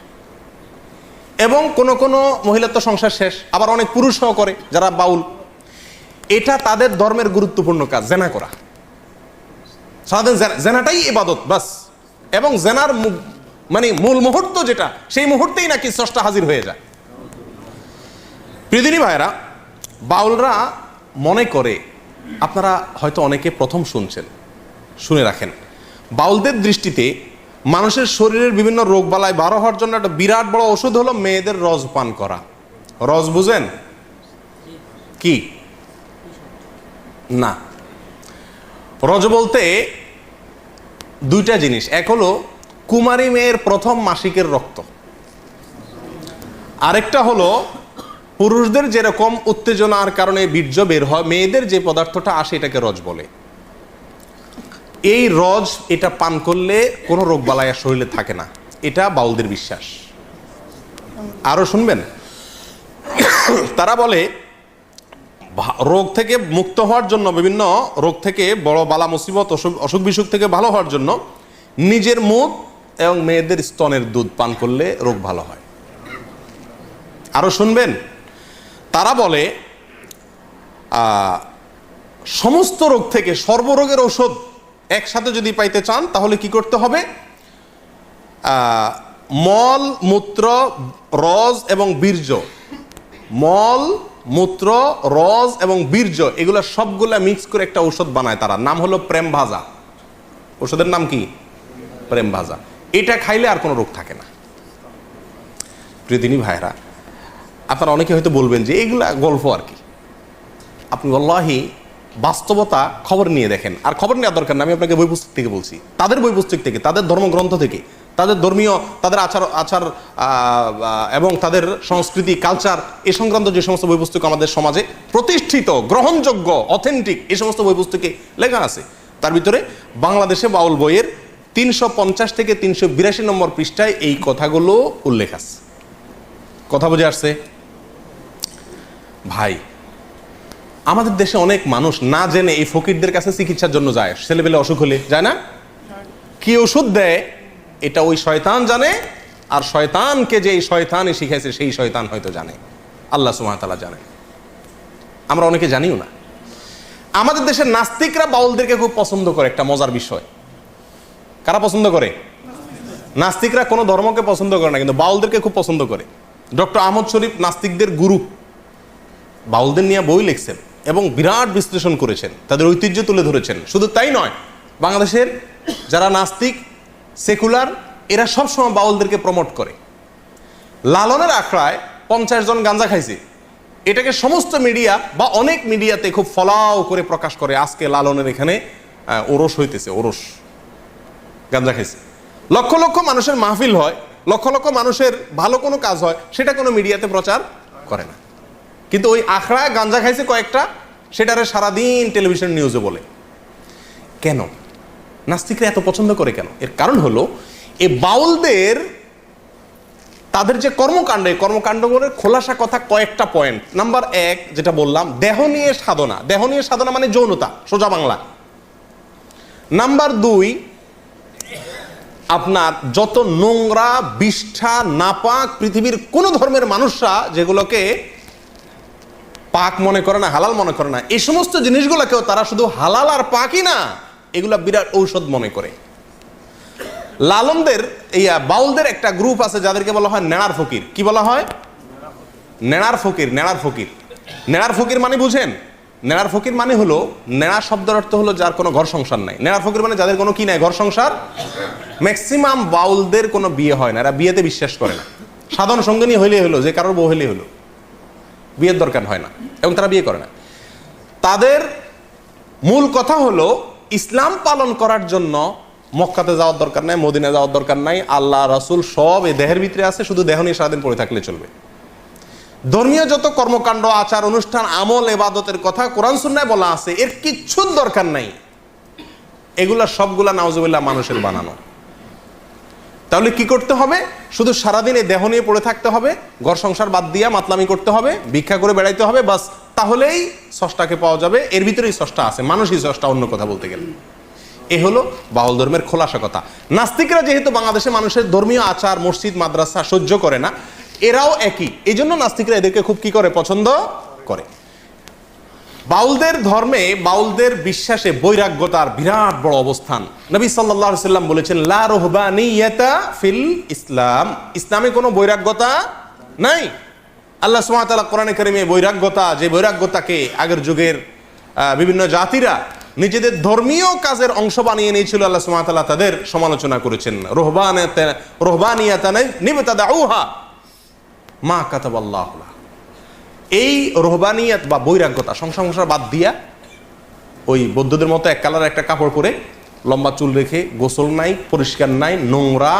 এবং কোনো কোনো মহিলার তো সংসার শেষ, আবার অনেক পুরুষও করে যারা বাউল। এটা তাদের ধর্মের গুরুত্বপূর্ণ কাজ, জেনা করা। সারাদিন জেনাটাই ইবাদত বাস। এবং জেনার মানে মূল মুহূর্ত যেটা, সেই মুহূর্তেই নাকি স্রষ্টা হাজির হয়ে যায়। প্রিয়দিনী ভাইরা, বাউলরা মনে করে, আপনারা হয়তো অনেকে প্রথম শুনছেন, শুনে রাখেন, বাউলদের দৃষ্টিতে মানুষের শরীরের বিভিন্ন রোগবালাই ভালো হওয়ার জন্য একটা বিরাট বড় ওষুধ হলো মেয়েদের রস পান করা। রস বুঝেন কি? না, রজ বলতে দুইটা জিনিস। এক হলো কুমারী মেয়ের প্রথম মাসিকের রক্ত, আরেকটা হলো পুরুষদের যেরকম উত্তেজনার কারণে বীর্য বের হয়, মেয়েদের যে পদার্থটা আসে এটাকে রজ বলে। এই রজ, এটা পান করলে কোনো রোগ বালাই আর শরীরে থাকে না, এটা বাউলদের বিশ্বাস। আরো শুনবেন, তারা বলে রোগ থেকে মুক্ত হওয়ার জন্য, বিভিন্ন রোগ থেকে, বড় বালা মুসিবত, অসুখ বিসুখ থেকে ভালো হওয়ার জন্য নিজের মুখ এবং মেয়েদের স্তনের দুধ পান করলে রোগ ভালো হয়। আরো শুনবেন, তারা বলে সমস্ত রোগ থেকে সর্বরোগের ঔষধ একসাথে যদি পাইতে চান তাহলে কি করতে হবে? মল, মূত্র, রজ এবং বীর্য, মল, মূত্র, রজ এবং বীর্য, এগুলো সবগুলা মিক্স করে একটা ঔষধ বানায় তারা, নাম হলো প্রেম ভাজা। ওষুধের নাম কি? প্রেম ভাজা। এটা খাইলে আর কোনো রোগ থাকে না। প্রিয়দিনী ভাইরা, আপনারা অনেকে হয়তো বলবেন যে এগুলা গল্প আর কি। আপনি আল্লাহি বাস্তবতা খবর নিয়ে দেখেন। আর খবর নেওয়ার দরকার না, আমি আপনাকে বই পুস্তক থেকে বলছি, তাদের বই পুস্তক থেকে, তাদের ধর্মগ্রন্থ থেকে, তাদের ধর্মীয়, তাদের আচার এবং তাদের সংস্কৃতি, কালচার, এই সংক্রান্ত যে সমস্ত বই পুস্তক আমাদের সমাজে প্রতিষ্ঠিত, গ্রহণযোগ্য, অথেন্টিক, এই সমস্ত বই পুস্তকে লেখা আছে। তার ভিতরে বাংলাদেশে বাউল বইয়ের 350 থেকে 382 নম্বর পৃষ্ঠায় এই কথাগুলো উল্লেখ আছে। কথা বুঝে আসছে ভাই? আমাদের দেশে অনেক মানুষ না জেনে এই ফকিরদের কাছে চিকিৎসার জন্য যায়। ছেলেবেলে অসুখ হলে যায় না, কি ওষুধ দেয় এটা ওই শয়তান জানে, আর শয়তানকে যে এই শয়তানই শিখাইছে সেই শয়তান হয়তো জানে, আল্লাহ সুবহানাহু ওয়া তাআলা জানেন, আমরা অনেকে জানিও না। আমাদের দেশের নাস্তিকরা বাউলদেরকে খুব পছন্দ করে, একটা মজার বিষয়। কারা পছন্দ করে? নাস্তিকরা কোনো ধর্মকে পছন্দ করে না, কিন্তু বাউলদেরকে খুব পছন্দ করে। ডক্টর আহমদ শরীফ নাস্তিকদের গুরু, বাউলদের নিয়ে বই লিখছেন এবং বিরাট বিশ্লেষণ করেছেন, তাদের ঐতিহ্য তুলে ধরেছেন। শুধু তাই নয়, বাংলাদেশের যারা নাস্তিক, সেকুলার, এরা সবসময় বাউলদেরকে প্রমোট করে। লালনের আখড়ায় 50 জন গাঁজা খাইছে, এটাকে সমস্ত মিডিয়া বা অনেক মিডিয়াতে খুব ফলাও করে প্রকাশ করে, আজকে লালনের এখানে ওরস হইতেছে, ওরস, গাঁজা খাইছে। লক্ষ লক্ষ মানুষের মাহফিল হয়, লক্ষ লক্ষ মানুষের ভালো কোনো কাজ হয়, সেটা কোনো মিডিয়াতে প্রচার করে না। কিন্তু ওই আখড়ায় গাঁজা খাইছে কয়েকটা, সেটারে সারাদিন টেলিভিশন নিউজে বলে। কেন নাস্তিকরা এত পছন্দ করে কেন? এর কারণ হলো এই বাউলদের, তাদের যে কর্মকাণ্ডগুলোর খোলাসা কথা কয়েকটা পয়েন্ট। নাম্বার 1 যেটা বললাম, দেহ নিয়ে সাধনা। দেহ নিয়ে সাধনা মানে যৌনতা, সোজা বাংলা। নাম্বার 2, আপনার যত নোংরা, বিষ্ঠা, নাপাক পৃথিবীর কোন ধর্মের মানুষরা যেগুলোকে পাক মনে করে না, হালাল মনে করে না, এই সমস্ত জিনিসগুলোকেও তারা শুধু হালাল আর পাকই না, এগুলা বিরাট ঔষধ মনে করে। লালনদের, বাউলদের একটা গ্রুপ আছে যাদেরকে বলা হয় নেড়ার ফকির। কি বলা হয়? নেড়ার ফকির। নেড়ার ফকির, নেড়ার ফকির মানে বুঝেন? নেড়ার ফকির মানে হলো, নেড়া শব্দের অর্থ হলো যার কোনো ঘর সংসার নাই। নেড়ার ফকির মানে যাদের কোনো কি নাই, ঘর সংসার। ম্যাক্সিমাম বাউলদের কোনো বিয়ে হয় না, এরা বিয়েতে বিশ্বাস করে না। সাধারণ সঙ্গিনী হইলেই হলো, যে কারোর বউ হইলেই হলো, বিয়ের দরকার হয় না, এবং তারা বিয়ে করে না। তাদের মূল কথা হলো ইসলাম পালন করার জন্য মক্কাতে যাওয়ার দরকার নাই, মদিনা যাওয়ার দরকার নাই, আল্লাহ রাসূল সব এই দেহের ভিতরে আছে, শুধু দেহ নিয়ে সারাদিন পড়ে থাকলে চলবে। ধর্মীয় যত কর্মকাণ্ড, আচার অনুষ্ঠান, আমল, ইবাদতের কথা কোরআন সুন্নাহয় বলা আছে, এর কিচ্ছুর দরকার নাই। এগুলা সবগুলা নাউজুবিল্লাহ মানুষের বানানো। তাহলে কি করতে হবে? শুধু সারাদিন এই দেহ নিয়ে পড়ে থাকতে হবে, ঘর সংসার বাদ দিয়া মাতলামি করতে হবে, ভিক্ষা করে বেড়াইতে হবে, বাস তাহলেই স্রষ্টাকে পাওয়া যাবে। এর ভিতরেই স্রষ্টা আছে, মানুষই স্রষ্টা অন্য কথা বলতে গেলে। এ হলো বাউল ধর্মের খোলাসা কথা। নাস্তিকরা যেহেতু বাংলাদেশে মানুষের ধর্মীয় আচার, মসজিদ, মাদ্রাসা সহ্য করে না, এরাও একই। এই জন্য নাস্তিকরা এদেরকে খুব কি করে, পছন্দ করে। বাউলদের ধর্মে, বাউলদের বিশ্বাসে বৈরাগ্যতার বিরাট বড় অবস্থান। নবী সাল্লাল্লাহু আলাইহি ওয়াসাল্লাম বলেছেন, লা রুহবানিয়াতা ফিল ইসলাম, ইসলামে কোনো বৈরাগ্যতা নাই। আল্লাহ সুবহানাহু ওয়া তাআলা কোরআনে কারিমে বৈরাগ্যতা, যে বৈরাগ্যতাকে আগের যুগের বিভিন্ন জাতিরা নিজেদের ধর্মীয় কাজের অংশ বানিয়ে নিয়েছিল, আল্লাহ সুবহানাহু ওয়া তাআলা তাদের সমালোচনা করেছেন। রুহবানিয়াতান নিবতাদাউহা মা কাতাবাল্লাহু লাহু। এই রুহবানিয়াত বা বৈরাগ্যতা, সংসার বাদ দিয়া ওই বৌদ্ধদের মতো এক কালার একটা কাপড় পরে, লম্বা চুল রেখে, গোসল নাই, পরিষ্কার নাই, নোংরা,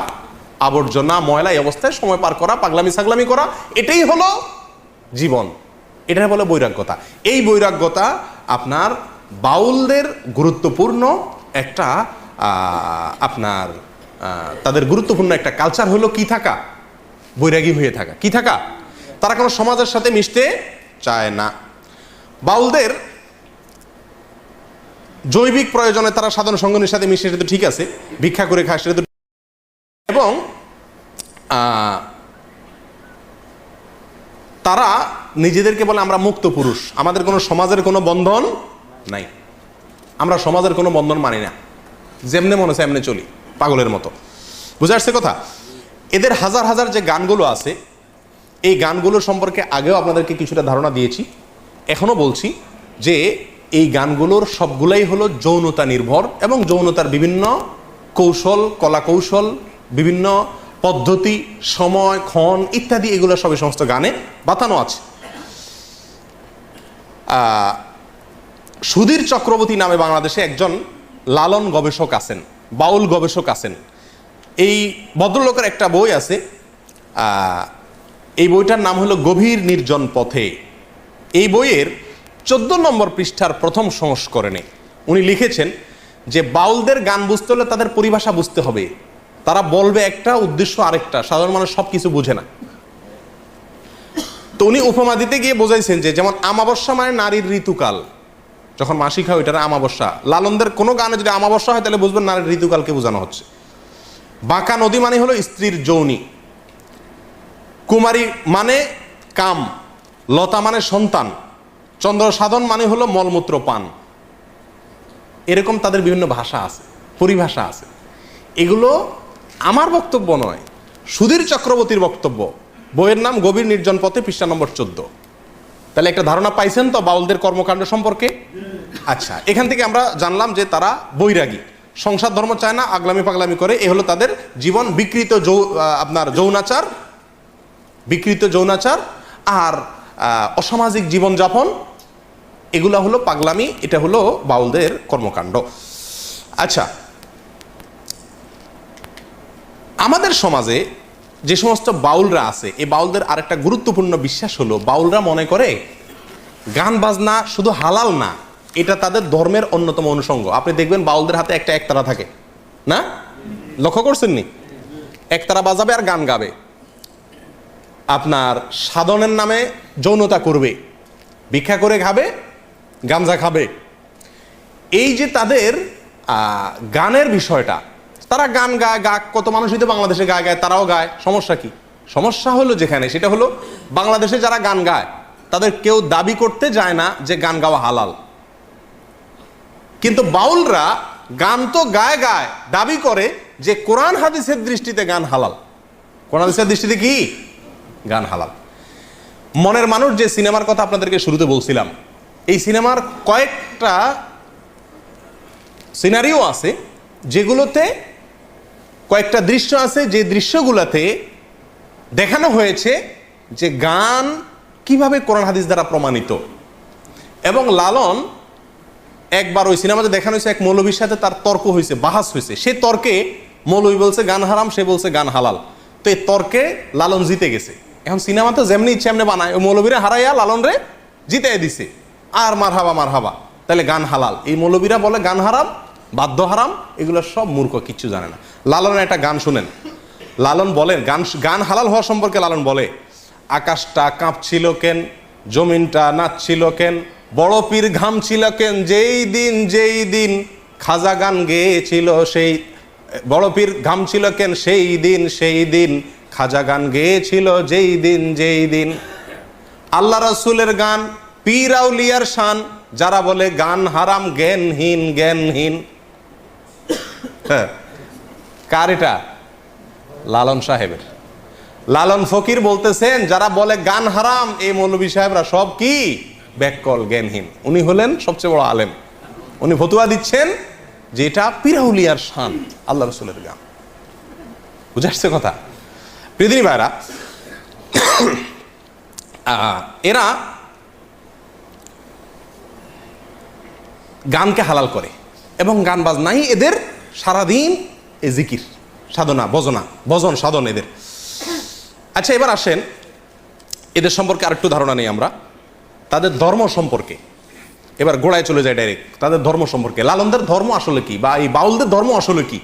আবর্জনা, ময়লা, এই অবস্থায় সময় পার করা, পাগলামি ছাগলামি করা, এটাই হলো জীবন। এটাই বলে বৈরাগ্যতা। এই বৈরাগ্যতা আপনার বাউলদের গুরুত্বপূর্ণ একটা আপনার তাদের গুরুত্বপূর্ণ একটা কালচার হলো কি থাকা, বৈরাগী হয়ে থাকা। কি থাকা? তারা কোনো সমাজের সাথে মিশতে চায় না। বাউলদের জৈবিক প্রয়োজনে তারা সাধারণ সঙ্গনের সাথে মিশে, সেটা তো ঠিক আছে, ভিক্ষা করে খায়, সেটা তো। এবং তারা নিজেদেরকে বলে আমরা মুক্ত পুরুষ, আমাদের কোনো সমাজের কোনো বন্ধন নাই, আমরা সমাজের কোনো বন্ধন মানি না, যেমনে মনে হচ্ছে এমনি চলি, পাগলের মতো। বুঝে আসছে কথা? এদের হাজার হাজার যে গানগুলো আছে, এই গানগুলো সম্পর্কে আগেও আপনাদেরকে কিছুটা ধারণা দিয়েছি, এখনো বলছি যে এই গানগুলোর সবগুলাই হলো যৌনতা নির্ভর, এবং যৌনতার বিভিন্ন কৌশল, কলা কৌশল, বিভিন্ন পদ্ধতি, সময়, ক্ষণ ইত্যাদি, এগুলো সবই সমস্ত গানে বাতানো আছে। সুধীর চক্রবর্তী নামে বাংলাদেশে একজন লালন গবেষক আছেন, বাউল গবেষক আছেন। এই ভদ্রলোকের একটা বই আছে, এই বইটার নাম হলো গভীর নির্জন পথে। এই বইয়ের 14 নম্বর পৃষ্ঠার প্রথম সংস্করণে উনি লিখেছেন যে বাউলদের গান বুঝতে হলে তাদের পরিভাষা বুঝতে হবে। তারা বলবে একটা, উদ্দেশ্য আরেকটা, সাধারণ মানুষ সব কিছু বুঝে না। তো উনি উপমা দিতে গিয়ে বোঝাইছেন যে, যেমন আমাবস্যা মানে নারীর ঋতুকাল, যখন মাসিক হয় ওইটার আমাবস্যা। লালনদের কোনো গানে যদি আমাবস্যা হয় তাহলে বুঝবেন নারীর ঋতুকালকে বোঝানো হচ্ছে। বাঁকা নদী মানে হলো স্ত্রীর যৌনি, কুমারী মানে কাম, লতা মানে সন্তান, চন্দ্র সাধন মানে হলো মলমূত্র পান। এরকম তাদের বিভিন্ন ভাষা আছে, পরিভাষা আছে। এগুলো আমার বক্তব্য নয়, সুধীর চক্রবর্তীর বক্তব্য। বইয়ের নাম গভীর নির্জন পথে, পৃষ্ঠা নম্বর 14। তাহলে একটা ধারণা পাইছেন তো বাউলদের কর্মকাণ্ড সম্পর্কে? আচ্ছা, এখান থেকে আমরা জানলাম যে তারা বৈরাগী, সংসার ধর্ম চায় না, আগলামি পাগলামি করে। এ হলো তাদের জীবন। বিকৃত যৌনাচার, বিকৃত যৌনাচার আর অসামাজিক জীবনযাপন, এগুলা হলো পাগলামি। এটা হলো বাউলদের কর্মকাণ্ড। আচ্ছা, আমাদের সমাজে যে সমস্ত বাউলরা আছে, এই বাউলদের আরেকটা গুরুত্বপূর্ণ বিশ্বাস হলো, বাউলরা মনে করে গান বাজনা শুধু হালাল না, এটা তাদের ধর্মের অন্যতম অনুষঙ্গ। আপনি দেখবেন বাউলদের হাতে একটা একতারা থাকে না, লক্ষ্য করছেন নি? একতারা বাজাবে আর গান গাবে, আপনার সাধনের নামে যৌনতা করবে, ভিক্ষা করে খাবে, গাঞ্জা খাবে। এই যে তাদের গানের বিষয়টা, তারা গান গায়, কত মানুষই তো বাংলাদেশে গায়, তারাও গায়, সমস্যা কি? সমস্যা হলো যেখানে, সেটা হলো বাংলাদেশে যারা গান গায় তাদের কেউ দাবি করতে যায় না যে গান গাওয়া হালাল। কিন্তু বাউলরা গান তো গায় গায়, দাবি করে যে কোরআন হাদিসের দৃষ্টিতে গান হালাল। কোরআন হাদিসের দৃষ্টিতে কি গান হালাল? মনের মানুষ যে সিনেমার কথা আপনাদেরকে শুরুতে বলছিলাম, এই সিনেমার কয়েকটা সিনারিও আছে, যেগুলোতে কয়েকটা দৃশ্য আছে, যে দৃশ্যগুলোতে দেখানো হয়েছে যে গান কিভাবে কোরআন হাদিস দ্বারা প্রমাণিত। এবং লালন একবার ওই সিনেমাতে দেখানো হয়েছে, এক মৌলবীর সাথে তার তর্ক হয়েছে, বাহাস হয়েছে। সে তর্কে মৌলবী বলছে গান হারাম, সে বলছে গান হালাল। তো এই তর্কে লালন জিতে গেছে। এখন সিনেমা তো যেমনি ইচ্ছে এমনি বানায়, ওই মৌলবীরা হারাইয়া লালন রে জিতে দিছে, আর মার হাবা, তাহলে গান হালাল। এই মৌলবীরা বলে গান হারাম, বাদ্য হারাম, এগুলো সব মূর্খ, কিচ্ছু জানে না। লালনের একটা গান শুনেন, লালন বলেন গান হালাল হওয়া সম্পর্কে লালন বলে, আকাশটা কাঁপছিল কেন, জমিনটা নাচছিল কেন, বড় পীর ঘামছিল কেন, যেই দিন খাজা গান গেয়েছিল, সেই বড় পীর ঘামছিল কেন, সেই দিন খাজা গান গেয়েছিল, যেই দিন আল্লাহ রাসূলের গান, পীর আউলিয়ার শান, যারা বলে গান হারাম জ্ঞানহীন। হ্যাঁ, কার এটা? লালন সাহেবের। লালন ফকির বলতেছেন যারা বলে গান হারাম, এই মৌলভী সাহেবরা সব কি? ব্যাককল, জ্ঞানহীন। উনি হলেন সবচেয়ে বড় আলেম। উনি ফতুয়া দিচ্ছেন যে এটা পীর আউলিয়ার শান, আল্লাহ রাসূলের গান। বুঝে আসছে কথা? প্রিয়দিনী ভাইরা, এরা গানকে হালাল করে এবং গান বাজনাই এদের সারাদিন এ জিকির সাধনা, ভজন সাধন এদের। আচ্ছা, এবার আসেন এদের সম্পর্কে আরেকটু ধারণা নেই আমরা, তাদের ধর্ম সম্পর্কে। এবার গোড়ায় চলে যায় ডাইরেক্ট, তাদের ধর্ম সম্পর্কে। লালনদের ধর্ম আসলে কি, বা এই বাউলদের ধর্ম আসলে কি?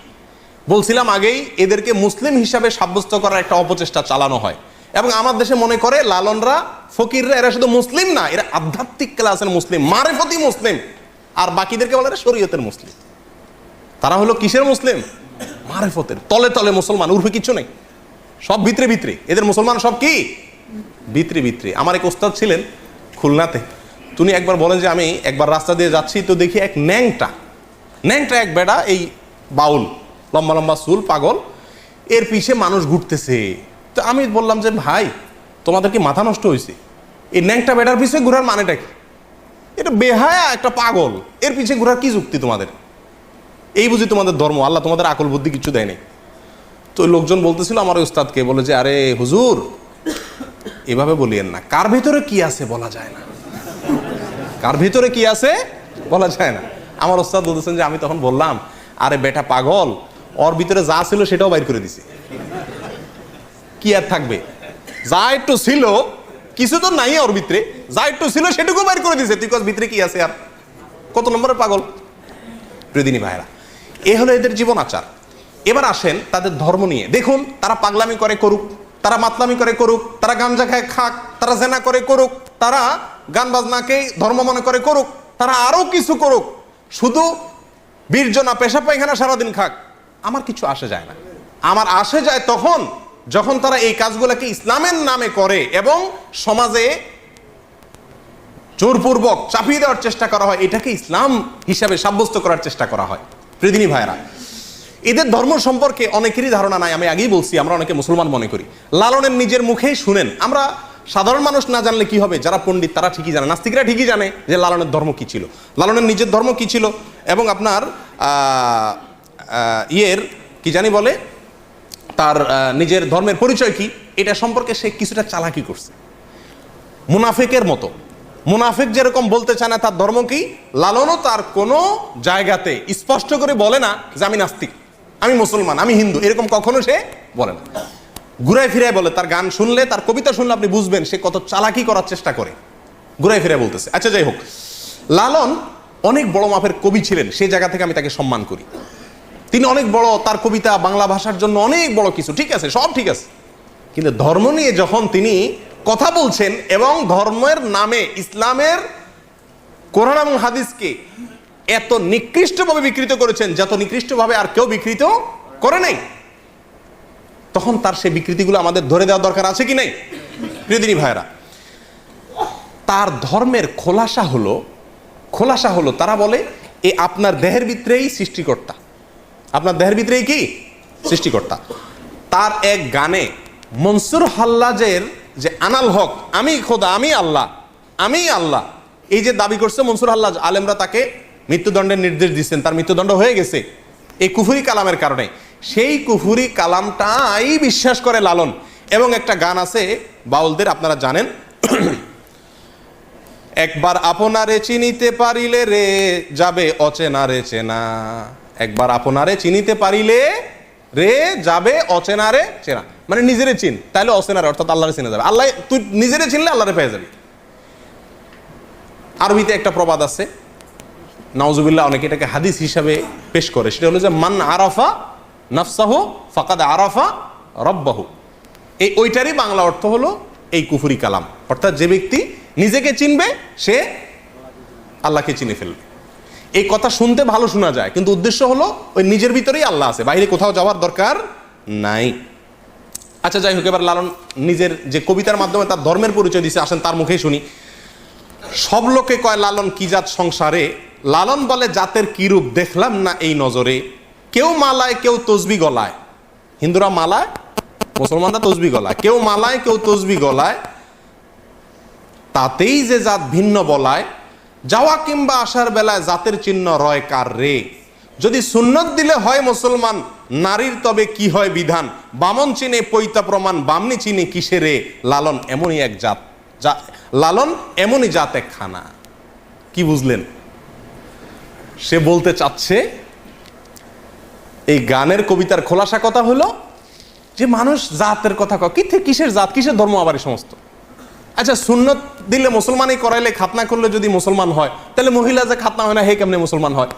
বলছিলাম আগেই, এদেরকে মুসলিম হিসাবে সাব্যস্ত করার একটা অপচেষ্টা চালানো হয় এবং আমার দেশে মনে করে লালনরা, ফকিররা এরা শুধু মুসলিম না, এরা আধ্যাত্মিক ক্লাসের মুসলিম, মারেফতি মুসলিম, আর বাকিদেরকে বলে এরা শরীয়তের মুসলিম। তারা হলো কিসের মুসলিম? মারেফতের। তলে তলে মুসলমান, উর্ফে কিছু নেই, সব ভিতরে ভিতরে এদের মুসলমান, সব কি ভিতরে। আমার এক ওস্তাদ ছিলেন খুলনাতে, তিনি একবার বলেন যে আমি একবার রাস্তা দিয়ে যাচ্ছি, তো দেখি এক ন্যাংটা এক বেড়া, এই বাউল, লম্বা লম্বা চুল, পাগল, এর পিছে মানুষ ঘুরতেছে। তো আমি বললাম যে ভাই, তোমাদের কি মাথা নষ্ট হয়েছে? এই ন্যাংটা বেড়ার পিছে ঘোরার মানেটা কি? এটা বেহায়া একটা পাগল, এর পিছে ঘোরার কি যুক্তি তোমাদের? এই বুঝি তোমাদের ধর্ম? আল্লাহ তোমাদের আকল বুদ্ধি কিছু দেয় নাই। তো লোকজন বলতেছিল আমার উস্তাদকে, বলে যে আরে হুজুর, এভাবে বলিয়েন না, কার ভিতরে কি আছে বলা যায় না, কার ভিতরে কি আছে বলা যায় না। আমার উস্তাদ বলতেছেন যে আমি তখন বললাম, আরে বেটা পাগল, ওর ভিতরে যা ছিল সেটাও বাইর করে দিছে, কি আর থাকবে? যা একটু ছিল, কিছু তো নাই ওর ভিতরে, যা একটু ছিল সেটুকু বাইর করে দিছে, তুই ভিতরে কি আছে আর? কত নম্বরের পাগল? প্রিয়দিনী ভাইরা, এ হলো এদের জীবন আচার। এবার আসেন তাদের ধর্ম নিয়ে। দেখুন, তারা পাগলামি করে করুক, তারা মাতলামি করে করুক, তারা গাঞ্জা খায় খাক, তারা জেনা করে করুক, তারা গান বাজনাকেই ধর্ম মনে করে করুক, তারা আরো কিছু করুক, শুধু বীর্জনা পেশাব পায়খানা সারাদিন খাক, আমার কিছু আসে যায় না। আমার আসে যায় তখন যখন তারা এই কাজগুলোকে ইসলামের নামে করে এবং সমাজে জোরপূর্বক চাপিয়ে দেওয়ার চেষ্টা করা হয়, এটাকে ইসলাম হিসাবে সাব্যস্ত করার চেষ্টা করা হয়। প্রিয়দিনী ভাইরা, এদের ধর্ম সম্পর্কে অনেকেরই ধারণা নাই। আমি আগেই বলছি, আমরা অনেকে মুসলমান মনে করি। লালনের নিজের মুখেই শুনেন। আমরা সাধারণ মানুষ না জানলে কি হবে, যারা পণ্ডিত তারা ঠিকই জানে, নাস্তিকরা ঠিকই জানে যে লালনের ধর্ম কি ছিল, লালনের নিজের ধর্ম কি ছিল, এবং আপনার কি জানি বলে, তার নিজের ধর্মের পরিচয় কি, এটা সম্পর্কে সে কিছুটা চালাকি করছে। মুনাফিকের মতো, মুনাফিক যেরকম বলতে চায় না তার ধর্ম কি, লালনও তার কোনো জায়গাতে স্পষ্ট করে বলে না যে আমি নাস্তিক, আমি মুসলমান, আমি হিন্দু, এরকম কখনো সে বলে না। ঘুরায় ফিরায় বলে। তার গান শুনলে, তার কবিতা শুনলে আপনি বুঝবেন সে কত চালাকি করার চেষ্টা করে, ঘুরায় ফিরায় বলতেছে। আচ্ছা, যাই হোক, লালন অনেক বড় মাপের কবি ছিলেন, সেই জায়গা থেকে আমি তাকে সম্মান করি। তিনি অনেক বড়, তার কবিতা বাংলা ভাষার জন্য অনেক বড় কিছু, ঠিক আছে, সব ঠিক আছে, কিন্তু ধর্ম নিয়ে যখন তিনি কথা বলছেন এবং ধর্মের নামে ইসলামের কোরআন এবং হাদিসকে এত নিকৃষ্টভাবে বিকৃত করেছেন, যত নিকৃষ্টভাবে আর কেউ বিকৃত করে নাই, তখন তার সেই বিকৃতিগুলো আমাদের ধরে দেওয়া দরকার আছে কি নাই? প্রিয়দিনী ভাইরা, তার ধর্মের খোলাসা হলো তারা বলে এ আপনার দেহের ভিতরেই সৃষ্টিকর্তা, আপনার দেহের ভিতরেই কি সৃষ্টিকর্তা। তার এক গানে মনসুর হাল্লাজের যে আনাল হক, আমি খোদা, আমি আল্লাহ, এই যে দাবি করছে মনসুর হাল্লাজ, আলেমরা তাকে মৃত্যুদণ্ডের নির্দেশ দিচ্ছেন, তার মৃত্যুদণ্ড হয়ে গেছে এই কুফরি কালামের কারণে। সেই কুফরি কালামটাই বিশ্বাস করে লালন। এবং একটা গান আছে বাউলদের, আপনারা জানেন, একবার আপনারে চিনিতে পারিলে রে যাবে অচেনারে চেনা, একবার আপনারে চিনিতে পারিলে রে যাবে অচেনারে চেনা, মানে নিজেরে চিন, তাহলে অচেনারে অর্থাৎ আল্লাহরে চিনে যাবে। আল্লাহ, তুই নিজেরে চিনলে আল্লাহরে পেয়ে যাবি। আরবিতে একটা প্রবাদ আছে, নাউজুবিল্লাহ, অনেকে এটাকে হাদিস হিসাবে পেশ করে, সেটা হলো যে মান আরাফা নাফসাহু ফাকাদ আরাফা রব্বাহু। ওইটারই বাংলা অর্থ হলো এই কুফরি কালাম, অর্থাৎ যে ব্যক্তি নিজেকে চিনবে, সে আল্লাহকে চিনে ফেলবে। এই কথা শুনতে ভালো শোনা যায়, কিন্তু উদ্দেশ্য হলো ওই নিজের ভিতরেই আল্লাহ আছে, বাইরে কোথাও যাওয়ার দরকার নাই। আচ্ছা যাই হোক, এবার লালন নিজের যে কবিতার মাধ্যমে তার ধর্মের পরিচয় দিছে, আসেন তার মুখেই শুনি। সব লোকে কয় লালন কি জাত সংসারে, লালন বলে জাতের কি রূপ দেখলাম না এই নজরে। কেউ মালায় কেউ তসবি গলায়, হিন্দুরা মালায়, মুসলমানরা তসবি গলায়, কেউ মালায় কেউ তসবি গলায়, তাতেই যে জাত ভিন্ন বলায়। যাওয়া কিংবা আসার বেলায় জাতের চিহ্ন রয় কার রে। যদি সুন্নত দিলে হয় মুসলমান, নারীর তবে কি হয় বিধান। বামন চিনে পৈতা প্রমাণ, বামনি চিনে কিসে রে। লালন এমনই এক জাত, লালন এমনই জাত এক খানা। কি বুঝলেন? সে বলতে চাচ্ছে, এই গানের কবিতার খোলাসা কথা হলো যে মানুষ জাতের কথা কয়, কিসের জাত, কিসের ধর্ম আবার এই সমস্ত। আচ্ছা, সুন্নত দিলে মুসলমানই করাইলে, খাতনা করলে যদি মুসলমান হয়, তাহলে মহিলা যে খাতনা হয় না, হে কেমনে মুসলমান হয়?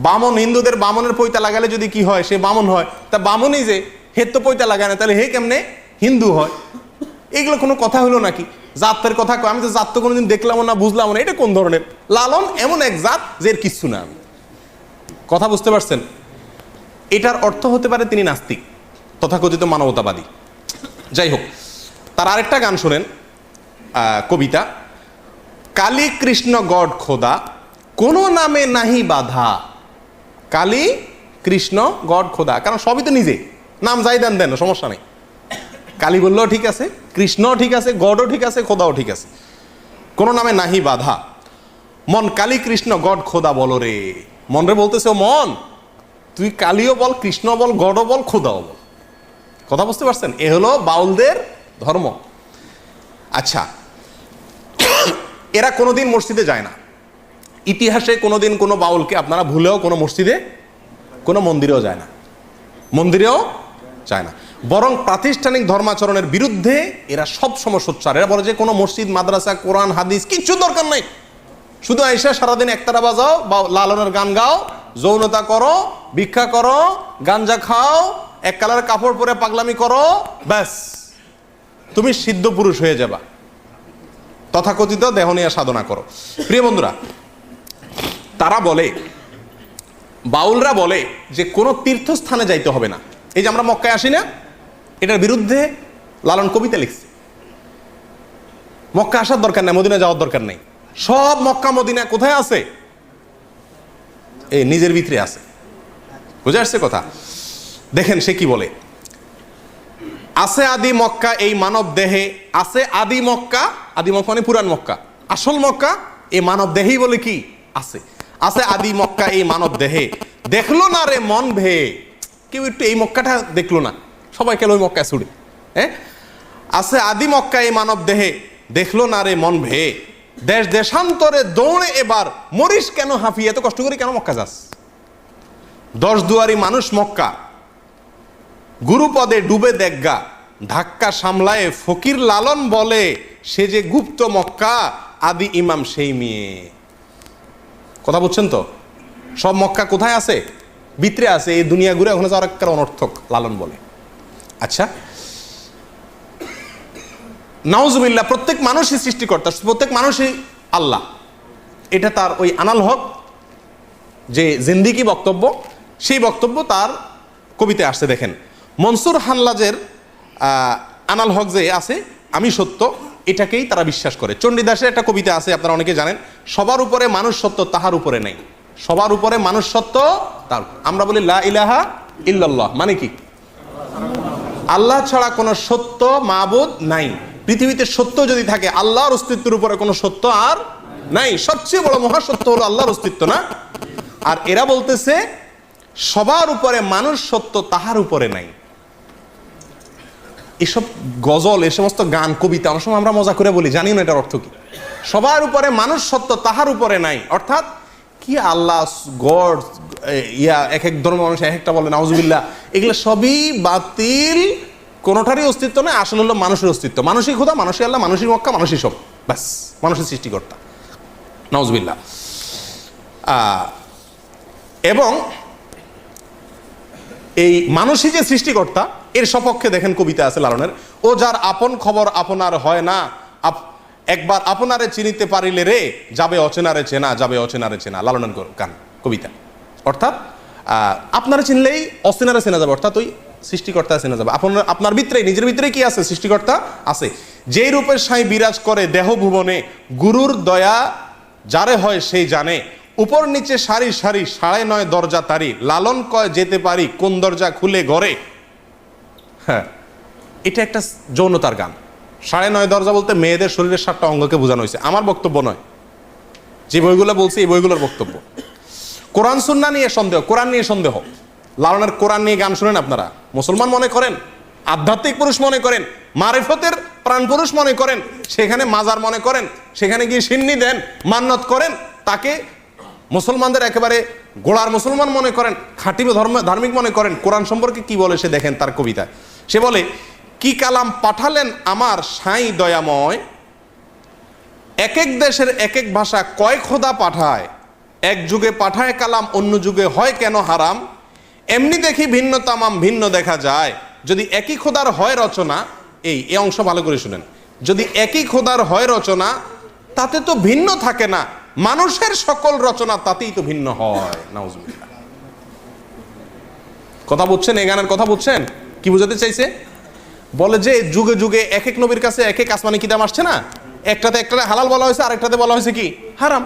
বামন, হিন্দুদের বামনের পৈতা লাগালে যদি কি হয়, সে বামন হয়। তা বামনই যে হের তো পৈতা লাগায় না, তাহলে হে কেমনে হিন্দু হয়? এগুলো কোনো কথা হলো নাকি? জাতের কথা কয়, আমি তো জাত তো কোনোদিন দেখলাম না, বুঝলাম না, এটা কোন ধরনের? লালন এমন এক জাত যে এর কিচ্ছু না। কথা বুঝতে পারছেন? এটার অর্থ হতে পারে তিনি নাস্তিক, তথাকথিত মানবতাবাদী। যাই হোক, তার আরেকটা গান শোনেন, কবিতা। কালী কৃষ্ণ গড খোদা, কোনো নামে নাহি বাধা। কালী কৃষ্ণ গড খোদা, কারণ সবই তো নিজে, নাম যাই দেন দেন, সমস্যা নেই। কালী বললেও ঠিক আছে, কৃষ্ণও ঠিক আছে, গডও ঠিক আছে, খোদাও ঠিক আছে, কোনো নামে নাহি বাধা। মন কালী কৃষ্ণ গড খোদা বলো রে। মন রে বলতেছে, ও মন, তুই কালীও বল, কৃষ্ণ বল, গডও বল, খোদাও বল। কথা বুঝতে পারছেন? এ হলো বাউলদের ধর্ম। আচ্ছা, এরা কোনোদিন মসজিদে যায় না। ইতিহাসে কোনোদিন কোনো বাউলকে আপনারা ভুলেও কোনো মসজিদে, কোনো মন্দিরেও যায় না, মন্দিরেও যায় না। বরং প্রাতিষ্ঠানিক ধর্মাচরণের বিরুদ্ধে এরা সবসময় সোচ্চার। এরা বলে যে কোনো মসজিদ, মাদ্রাসা, কোরআন, হাদিস কিচ্ছু দরকার নাই, শুধু আইসা সারাদিন একতারা বাজাও বা লালনের গান গাও, যৌনতা করো, ভিক্ষা করো, গাঞ্জা খাও, এক কালার কাপড় পরে পাগলামি করো, ব্যাস তুমি সিদ্ধ পুরুষ হয়ে যাবা, তথাকথিত দেহনিয়া সাধনা করো। প্রিয় বন্ধুরা, তারা বলে, বাউলরা বলে যে কোনো তীর্থস্থানে যাইতে হবে না। এই যে আমরা মক্কায় আসি না, এটার বিরুদ্ধে লালন কবিতা লিখছে। মক্কা আসার দরকার নেই, মদিনা যাওয়ার দরকার নেই, সব মক্কা মদিনা কোথায় আছে? এই নিজের ভিতরে আছে। বুঝে আসছে কথা? দেখেন সে কি বলে। আছে আদি মক্কা এই মানব দেহে, আছে আদি মক্কা, আদি মক্কা মানে পুরান মক্কা, আসল মক্কা এই মানব দেহেই বলে কি আছে। আছে আদি মক্কা এই মানব দেহে, দেখলো না রে মন ভে। কেউ একটু এই মক্কাটা দেখলো না, সবাই কেন ওই মক্কায় ছুড়ে। হ্যাঁ, আছে আদি মক্কা এই মানব দেহে, দেখলো না রে মন ভে। দেশ দেশান্তরে দৌড়ে এবার, মরিস কেন হাঁফিয়ে, এত কষ্ট করে কেন মক্কা যাস? 10 দুয়ারি মানুষ মক্কা, গুরুপদে ডুবে দেখগা। ধাক্কা সামলায় ফকির লালন বলে, সে যে গুপ্ত মক্কা, আদি ইমাম সেই মেয়ে। কথা বুঝছেন তো? সব মক্কা কোথায় আছে? ভিতরে আছে, এই দুনিয়া ঘুরে ওখানে যাওয়ার একটা অনর্থক, লালন বলে। আচ্ছা, নাউজুবিল্লাহ, প্রত্যেক মানুষই সৃষ্টিকর্তা, প্রত্যেক মানুষই আল্লাহ, এটা তার ওই আনাল হক যে জিন্দিগি বক্তব্য, সেই বক্তব্য তার কবিতায় আসছে। দেখেন, মনসুর হাল্লাজের আনাল হক যে আছে, আমি সত্য, এটাকেই তারা বিশ্বাস করে। চণ্ডীদাসের একটা কবিতা আছে, আপনারা অনেকে জানেন, সবার উপরে মানুষ সত্য, তাহার উপরে নেই। সবার উপরে মানুষ সত্য, তার। আমরা বলি লা ইলাহা ইল্লাল্লাহ, মানে কি? আল্লাহ ছাড়া কোনো সত্য মাবুদ নাই। পৃথিবীতে সত্য যদি থাকে, আল্লাহর অস্তিত্বের উপরে কোনো সত্য আর নাই। সবচেয়ে বড় মহাসত্য হলো আল্লাহর অস্তিত্ব, না? আর এরা বলতেছে সবার উপরে মানুষ সত্য, তাহার উপরে নাই। এসব গজল, এ সমস্ত গান, কবিতা অনেক সময় আমরা মজা করে বলি, জানি না এটার অর্থ কি। সবার উপরে মানুষ সত্য, তাহার উপরে নাই, অর্থাৎ কি আল্লাহ, গড, ইয়া, এক এক ধর্ম মানুষ এক একটা বলে, নাউজুবিল্লাহ, এগুলো সবই বাতিল, কোনোটারই অস্তিত্ব নেই। আসলে হলো মানুষের অস্তিত্ব, মানুষই খোদা, মানুষই আল্লাহ, মানুষই মক্কা, মানুষই সব, ব্যাস, মানুষের সৃষ্টিকর্তা, নাউজুবিল্লাহ। এবং এই মানুষই যে সৃষ্টিকর্তা, এর সপক্ষে দেখেন কবিতা আছে লালনের, ও যার আপন খবর আপনার হয় না, একবার আপনারে চিনিতে পারিলে রে, যাবে অচেনারে চেনা, যাবে অচেনারে চেনা। লালনের গান, কবিতা। অর্থাৎ আপনারা চিনলেই অচেনারে চেনা যাবে, অর্থাৎ ওই সৃষ্টিকর্তা চেনা যাবে। আপনার ভিতরে, নিজের ভিতরে কি আছে? সৃষ্টিকর্তা আছে। যেই রূপের সাই বিরাজ করে দেহ ভুবনে, গুরুর দয়া যারে হয় সেই জানে। উপর নিচে সারি সারি 9.5 দরজা তারি, লালন কয় যেতে পারি কোন দরজা খুলে ঘরে। হ্যাঁ, এটা একটা যৌনতার গান। 9.5 দরজা বলতে মেয়েদের শরীরের 7টা অঙ্গকে বোঝানো হয়েছে। আমার বক্তব্য নয়, যে বইগুলো বলছি এই বইগুলোর বক্তব্য। কোরআন সুন্নাহ নিয়ে সন্দেহ, কোরআন নিয়ে সন্দেহ। লালনের কোরআন নিয়ে গান শুনেন আপনারা, মুসলমান মনে করেন, আধ্যাত্মিক পুরুষ মনে করেন, মারিফতের প্রাণ পুরুষ মনে করেন, সেখানে মাজার মনে করেন, সেখানে গিয়ে সিন্নি দেন, মান্নত করেন, তাকে মুসলমানদের একেবারে গোড়ার মুসলমান মনে করেন, খাঁটি ধার্মিক মনে করেন। কোরআন সম্পর্কে কি বলে সে দেখেন তার কবিতায়। সে বলে, কি কালাম পাঠালেন আমার সাই দয়াময়, এক এক দেশের এক এক ভাষা কয় খোদা পাঠায়, এক যুগে পাঠায় কালাম অন্য যুগে হয় কেন হারাম। এমনি দেখি ভিন্ন তামাম ভিন্ন দেখা যায়, যদি একই খোদার হয় রচনা। এই অংশ ভালো করে শুনেন, যদি একই খোদার হয় রচনা তাতে তো ভিন্ন থাকে না, মানুষের সকল রচনা তাতেই তো ভিন্ন হয়। নাউজুবিল্লাহ। কথা বুঝছেন? এই গানের কথা বুঝছেন? কি বুঝাতে চাইছে? বলে যে যুগে যুগে এক এক নবীর কাছে এক এক আসমানি কিতাব আসছে না, একটাতে হালাল বলা হয়েছে, আরেকটাতে বলা হয়েছে কি হারাম।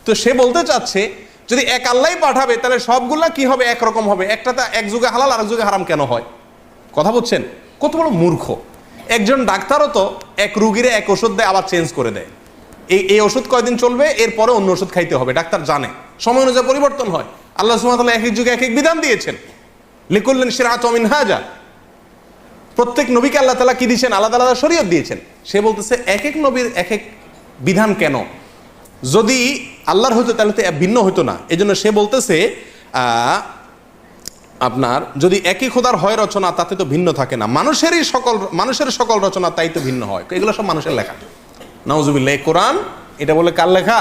তো সে বলতে চাচ্ছে যদি এক আল্লাহই পাঠাবে তাহলে সবগুলা কি হবে? একরকম হবে। একটাতে এক যুগে হালাল, আরেক যুগে হারাম কেন হয়? কথা বুঝছেন? কত বড় মূর্খ একজন ডাক্তারও তো এক রুগীরে এক ওষুধ দেয়, আবার চেঞ্জ করে দেয়। এই ওষুধ কয়দিন চলবে, এরপরে অন্য ওষুধ খাইতে হবে। ডাক্তার জানে সময় অনুযায়ী পরিবর্তন হয়। আল্লাহ সুবহানাহু ওয়া তাআলা এক এক যুগে এক এক বিধান দিয়েছেন। লিকুল্লিন শিরআতুম মিনহাজা, প্রত্যেক নবীকে আল্লাহ তাআলা কি দিয়েছেন? আলাদা আলাদা শরীয়ত দিয়েছেন। সে বলতেছে এক এক নবীর এক এক বিধান কেন? যদি আল্লাহর হতো তাহলে তো ভিন্ন হতো না। এই জন্য সে বলতেছে আপনার যদি একই খোদার হয় রচনা তাতে তো ভিন্ন থাকে না, মানুষের সকল রচনা তাই তো ভিন্ন হয়। এগুলো সব মানুষের লেখা। নাউজুবিল্লাহ। এই কোরআন এটা বলে কার লেখা?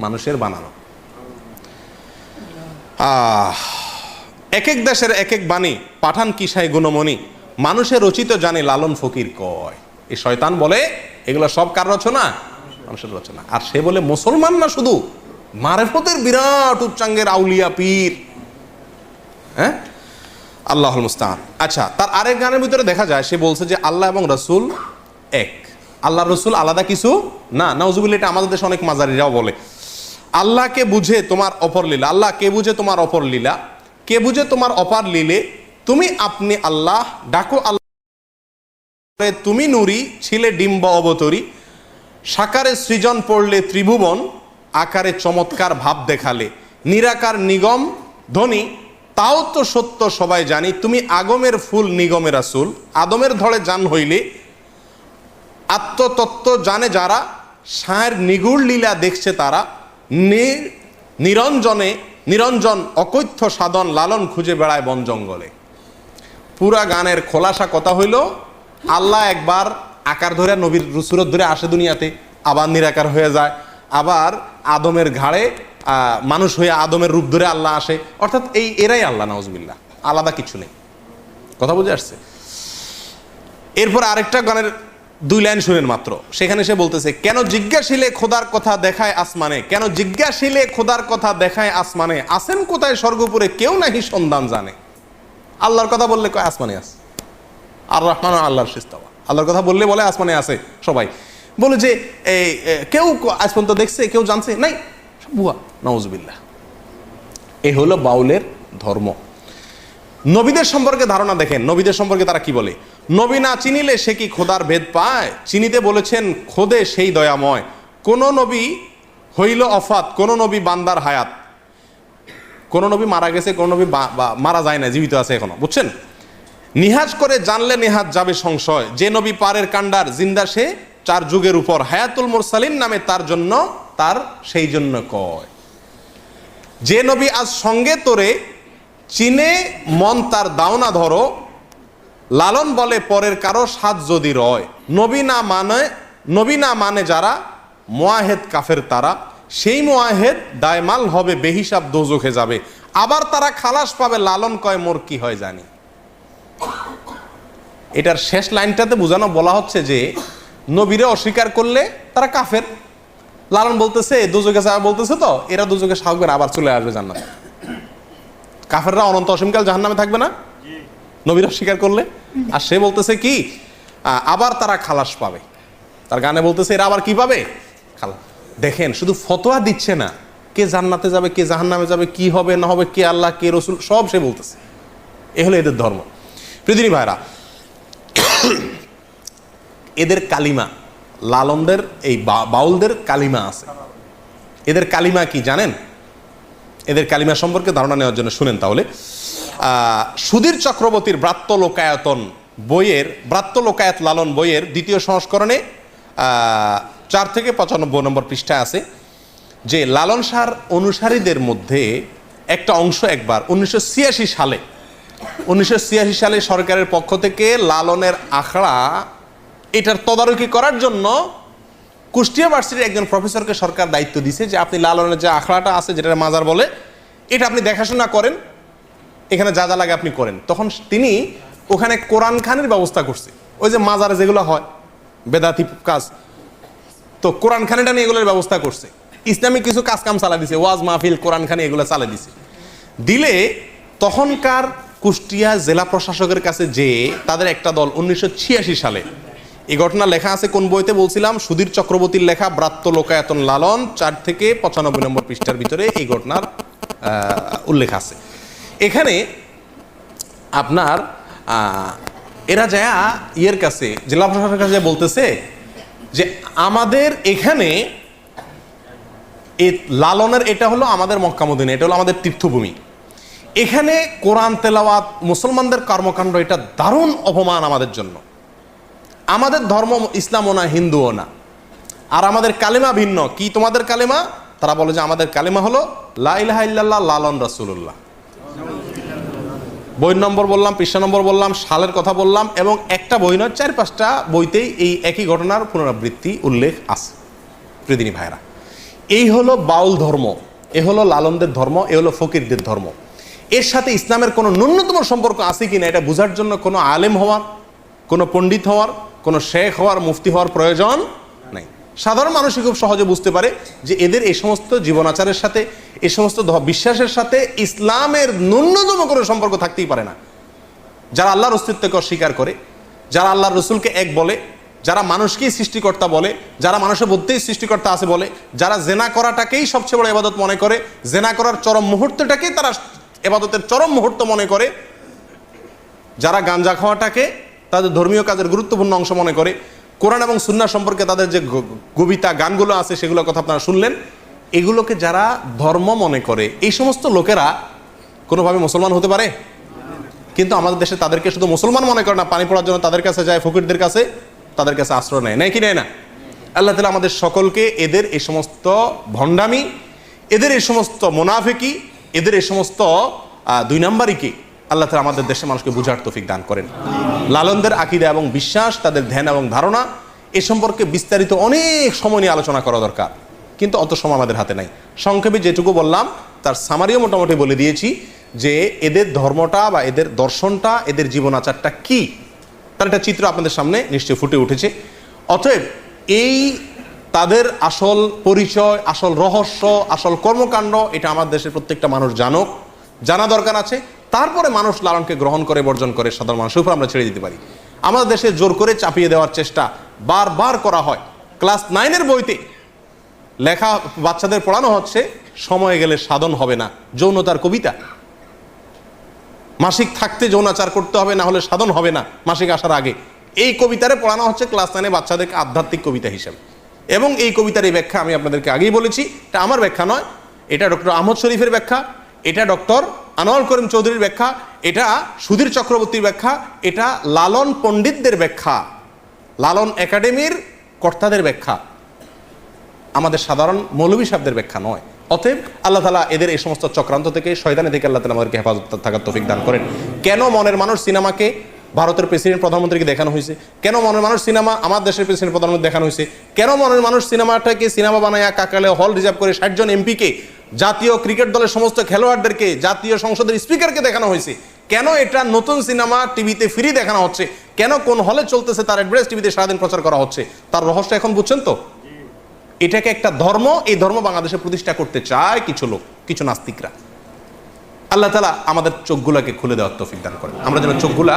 মানুষের বানানো। এক এক দেশের এক এক বাণী, পাঠান কিসায় গুণমণি, মানুষের রচিত জানে লালন ফকির কয়। এই শয়তান বলে এগুলো সব কার রচনা? মানুষের রচনা। আর সে বলে মুসলমান না, শুধু মারেফতের বিরাট উচ্চাঙ্গের আউলিয়া পীর। হ্যাঁ, আল্লাহুল মুস্তাআন। আচ্ছা, তার আরেক গানের ভিতরে দেখা যায় সে বলছে যে আল্লাহ এবং রাসূল এক, আল্লাহ রসুল আলাদা কিছু না। নাউজুবিল্লাহ। এটা আমাদের দেশে অনেক মাজারিরাও বলে। আল্লাহকে বুঝে তোমার অপর লীলা, আল্লাহ কে বুঝে তোমার অপর লীলা, কে বুঝে তোমার অপার লীলে, তুমি আপনি আল্লাহ ডাকো আল্লাহ, তুমি নুরি ছিলে ডিম্ব অবতরী, সাকারে সৃজন পড়লে ত্রিভুবন, আকারে চমৎকার ভাব দেখালে, নিরাকার নিগম ধ্বনি, তাও তো সত্য সবাই জানি, তুমি আগমের ফুল নিগমের রাসূল, আদমের ধরে জান হইলে, আত্মতত্ত্ব জানে যারা, সায়ের নিগুড় লীলা দেখছে তারা, নিরঞ্জন অকৈথ্য সাধন, লালন খুঁজে বেড়ায় বন জঙ্গলে। পুরা গানের খোলাসা কথা হইল, আল্লাহ একবার আকার ধরে নবীর সুরত ধরে আসে দুনিয়াতে, আবার নিরাকার হয়ে যায়, আবার আদমের ঘাড়ে মানুষ হয়ে আদমের রূপ ধরে আল্লাহ আসে। অর্থাৎ এরাই আল্লাহ। নাউজুবিল্লাহ। আলাদা কিছু নেই। কথা বুঝে আসছে? এরপর আরেকটা গানের 2 লাইন শুনেন মাত্র। সেখানে সে বলতেছে, কেন জিজ্ঞাসিলে খোদার কথা দেখায় আসমানে, কেন জিজ্ঞাসিলে খোদার কথা দেখায় আসমানে, আসেন কোথায় স্বর্গপুরে কেউ নাহি সন্ধান জানে। আল্লাহর কথা বললে কয় আসমানে আছে, আর রহমান আল্লাহর সিস্তাওয়া। আল্লাহর কথা বললে বলে আসমানে আছে সবাই। বলে যে কেউ আজ পর্যন্ত দেখছে, কেউ জানছে নাই, সব ভুয়া। নাউজুবিল্লাহ। এই হলো বাউলের ধর্ম। নবীদের সম্পর্কে ধারণা দেখেন, নবীদের সম্পর্কে তারা কি বলে? নবী না চিনিলে সে কি খোদার ভেদ পায়, চিনিতে বলেছেন খোদে সেই দয়াময়, কোন নবী হইল অফাত, কোন নবী বান্দার হায়াত। কোন নবী মারা গেছে, কোন নবী মারা যায় না, জীবিত আছে এখনো। বুঝছেন? নিহাজ করে জানলে নেহাজ যাবে সংশয়, যে নবী পারের কান্ডার জিন্দা সে 4 যুগের উপর, হায়াতুল মুরসালিন নামে তার জন্য, তার সেই জন্য কয়। যে নবী আজ সঙ্গে তোরে চিনে মন তার দাওনা ধরো, লালন বলে পরের কারো সাথ যদি রয়, নবী না মানে যারা মুআহেদ কাফের তারা, সেই মুআহেদ দায়মাল হবে বেহিসাব দোজখে যাবে, আবার তারা খালাস পাবে, লালন কয় মোর কি হয় জানি। এটার শেষ লাইনটাতে বোঝানো বলা হচ্ছে যে নবীরে অস্বীকার করলে তারা কাফের। লালন বলতেছে দুজকে যাবে বলতেছে, তো এরা দুজকে সাহস করে আবার চলে আসবে জান্নাতে। কাফেররা অনন্ত অসীমকাল জাহান্নামে থাকবে না নবীর স্বীকার করলে? আর সে বলতেছে কি আবার তারা খালাস পাবে। তার গানে বলতেছে এরা আবার কি পাবে? খালাস। দেখেন, শুধু ফতোয়া দিচ্ছে না, কে জান্নাতে যাবে কে জাহান্নামে যাবে, কি হবে না হবে, কে আল্লাহ কে রসুল, সব সে বলতেছে। এ হলো এদের ধর্ম। পৃথিবী ভাইরা, এদের কালিমা, লালনদের এই বাউলদের কালিমা আছে। এদের কালিমা কি জানেন? এদের কালিমা সম্পর্কে ধারণা নেওয়ার জন্য শুনেন তাহলে। সুধীর চক্রবর্তীর ব্রাত্য লোকায়তন বইয়ের, ব্রাত্য লোকায়ত লালন বইয়ের 2য় সংস্করণে 4 থেকে 95 নম্বর পৃষ্ঠায় আছে যে লালন শাহর অনুসারীদের মধ্যে একটা অংশ একবার 1986 সালে সরকারের পক্ষ থেকে লালনের আখড়া এটার তদারকি করার জন্য কুষ্টিয়া ভার্সিটির একজন প্রফেসরকে সরকার দায়িত্ব দিয়েছে যে আপনি লালনের যে আখড়াটা আছে, যেটা মাজার বলে, এটা আপনি দেখাশোনা করেন, এখানে যা যা লাগে আপনি করেন। তখন তিনি ওখানে কোরআন খানের ব্যবস্থা করছে, ওই যে মাজারে যেগুলো হয় বেদাতি কাজ, তো কোরআন খানিটা নিয়ে এগুলোর ব্যবস্থা করছে। ইসলামিক কিছু কাজ কাম চালা দিছে, ওয়াজ মাহফিল কোরআন খানি এগুলো চালা দিছে। দিলে তখনকার কুষ্টিয়া জেলা প্রশাসকের কাছে যে তাদের একটা দল 1986 সালে, এই ঘটনা লেখা আছে কোন বইতে বলছিলাম? সুধীর চক্রবর্তীর লেখা ব্রাত্য লোকায়তন লালন 4 থেকে 95 নম্বর পৃষ্ঠার ভিতরে এই ঘটনার উল্লেখ আছে। এখানে আপনার এরা যায় ইয়ের কাছে, জেলা প্রশাসকের কাছে বলতেছে যে আমাদের এখানে এই লালনের এটা হলো আমাদের মক্কা মদিনা, এটা হলো আমাদের তীর্থভূমি, এখানে কোরআন তেলাওয়াত মুসলমানদের কর্মকাণ্ড, এটা দারুণ অপমান আমাদের জন্য। আমাদের ধর্ম ইসলামও না হিন্দুও না, আর আমাদের কালেমা ভিন্ন। কি তোমাদের কালেমা? তারা বলে যে আমাদের কালেমা হলো লা ইলাহা ইল্লাল্লাহ লালন রাসূলুল্লাহ। বই নম্বর বললাম, পৃষ্ঠা নম্বর বললাম, সালের কথা বললাম, এবং একটা বই নয় 4-5টা বইতেই এই একই ঘটনার পুনরাবৃত্তি উল্লেখ আছে। প্রিয়দিনী ভাইরা, এই হলো বাউল ধর্ম, এ হলো লালনদের ধর্ম, এ হলো ফকিরদের ধর্ম। এর সাথে ইসলামের কোনো ন্যূনতম সম্পর্ক আছে কিনা এটা বোঝার জন্য কোনো আলেম হওয়ার, কোনো পণ্ডিত হওয়ার, কোনো শেখ হওয়ার, মুফতি হওয়ার প্রয়োজন নাই। সাধারণ মানুষই খুব সহজে বুঝতে পারে যে এদের এই সমস্ত জীবনাচারের সাথে, এই সমস্ত বিশ্বাসের সাথে ইসলামের ন্যূনতম কোনো সম্পর্ক থাকতেই পারে না। যারা আল্লাহর অস্তিত্বকে অস্বীকার করে, যারা আল্লাহর রসুলকে এক বলে, যারা মানুষকেই সৃষ্টিকর্তা বলে, যারা মানুষের মধ্যেই সৃষ্টিকর্তা আছে বলে, যারা জেনা করাটাকেই সবচেয়ে বড় ইবাদত মনে করে, জেনা করার চরম মুহূর্তটাকেই তারা ইবাদতের চরম মুহূর্ত মনে করে, যারা গাঞ্জা খাওয়াটাকে তাদের ধর্মীয় কাজের গুরুত্বপূর্ণ অংশ মনে করে, কোরআন এবং সুন্নাহ সম্পর্কে তাদের যে কবিতা গানগুলো আছে সেগুলোর কথা আপনারা শুনলেন, এগুলোকে যারা ধর্ম মনে করে, এই সমস্ত লোকেরা কোনোভাবে মুসলমান হতে পারে? কিন্তু আমাদের দেশে তাদেরকে শুধু মুসলমান মনে করে না, পানি পড়ার জন্য তাদের কাছে যায়, ফকিরদের কাছে, তাদের কাছে আশ্রয় নেয়, নেয় কি নেয় না? আল্লাহ তাআলা আমাদের সকলকে এদের এই সমস্ত ভণ্ডামি, এদের এই সমস্ত মুনাফিকি, এদের এই সমস্ত 2 নাম্বারিকে আল্লাহ তাআলা আমাদের দেশের মানুষকে বুঝার তৌফিক দান করেন। লালনদের আকীদা এবং বিশ্বাস, তাদের ধ্যান এবং ধারণা, এ সম্পর্কে বিস্তারিত অনেক সময় নিয়ে আলোচনা করা দরকার, কিন্তু অত সময় আমাদের হাতে নাই। সংক্ষেপে যেটুকু বললাম তার সামারিও মোটামুটি বলে দিয়েছি যে এদের ধর্মটা বা এদের দর্শনটা, এদের জীবনাচারটা কি, তার একটা চিত্র আপনাদের সামনে নিশ্চয়ই ফুটে উঠেছে। অতএব এই তাদের আসল পরিচয়, আসল রহস্য, আসল কর্মকাণ্ড এটা আমার দেশের প্রত্যেকটা মানুষ জানুক, জানা দরকার আছে। তারপরে মানুষ লালনকে গ্রহণ করে বর্জন করে সাধারণ মানুষের উপর আমরা ছেড়ে দিতে পারি। আমাদের দেশে জোর করে চাপিয়ে দেওয়ার চেষ্টা বারবার করা হয়। ক্লাস 9-এর বইতে লেখা বাচ্চাদের পড়ানো হচ্ছে সময় গেলে সাধন হবে না, যৌনতার কবিতা। মাসিক থাকতে যৌনাচার করতে হবে, না হলে সাধন হবে না মাসিক আসার আগে। এই কবিতারে পড়ানো হচ্ছে ক্লাস 9-এ বাচ্চাদেরকে আধ্যাত্মিক কবিতা হিসেবে। এবং এই কবিতার এই ব্যাখ্যা আমি আপনাদেরকে আগেই বলেছি, এটা আমার ব্যাখ্যা নয়, এটা ডক্টর আহমদ শরীফের ব্যাখ্যা, এটা ডক্টর আনোয়ার করিম চৌধুরীর ব্যাখ্যা, এটা সুধীর চক্রবর্তীর ব্যাখ্যা, এটা লালন পণ্ডিতদের ব্যাখ্যা, লালন একাডেমির কর্তাদের ব্যাখ্যা, আমাদের সাধারণ মৌলভী সাহেবদের ব্যাখ্যা নয়। অতএব আল্লাহ তাআলা এদের এই সমস্ত চক্রান্ত থেকে, শয়তানি থেকে আল্লাহ তাআলা আমাদেরকে হেফাজত থাকার তৌফিক দান করেন। কেন মনের মানুষ সিনেমাকে ভারতের প্রেসিডেন্ট প্রধানমন্ত্রীকে দেখানো হয়েছে? কেন মনের মানুষ সিনেমা আমার দেশের প্রেসিডেন্ট প্রধানমন্ত্রী দেখানো হয়েছে? কেন মনের মানুষ সিনেমাটাকে সিনেমা বানায়া কাকালে হল রিজার্ভ করে 60 জন এমপিকে, জাতীয় ক্রিকেট দলের সমস্ত খেলোয়াড়দেরকে, জাতীয় সংসদের স্পিকারকে দেখানো হয়েছে? কেন এটা নতুন সিনেমা টিভিতে ফ্রি দেখানো হচ্ছে? কেন কোন হলে চলতেছে তার অ্যাড্রেস টিভিতে সারাদিন প্রচার করা হচ্ছে? তার রহস্য এখন বুঝছেন তো? এটাকে একটা ধর্ম, এই ধর্ম বাংলাদেশে প্রতিষ্ঠা করতে চায় কিছু লোক, কিছু নাস্তিকরা। আল্লাহ তাআলা আমাদের চোখগুলাকে খুলে দেওয়ার তৌফিক দান করেন, আমরা যেন চোখগুলা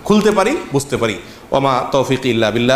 খুলতে পারি, বুঝতে পারি। ওমা তৌফিক ইল্লা বিল্লাহ।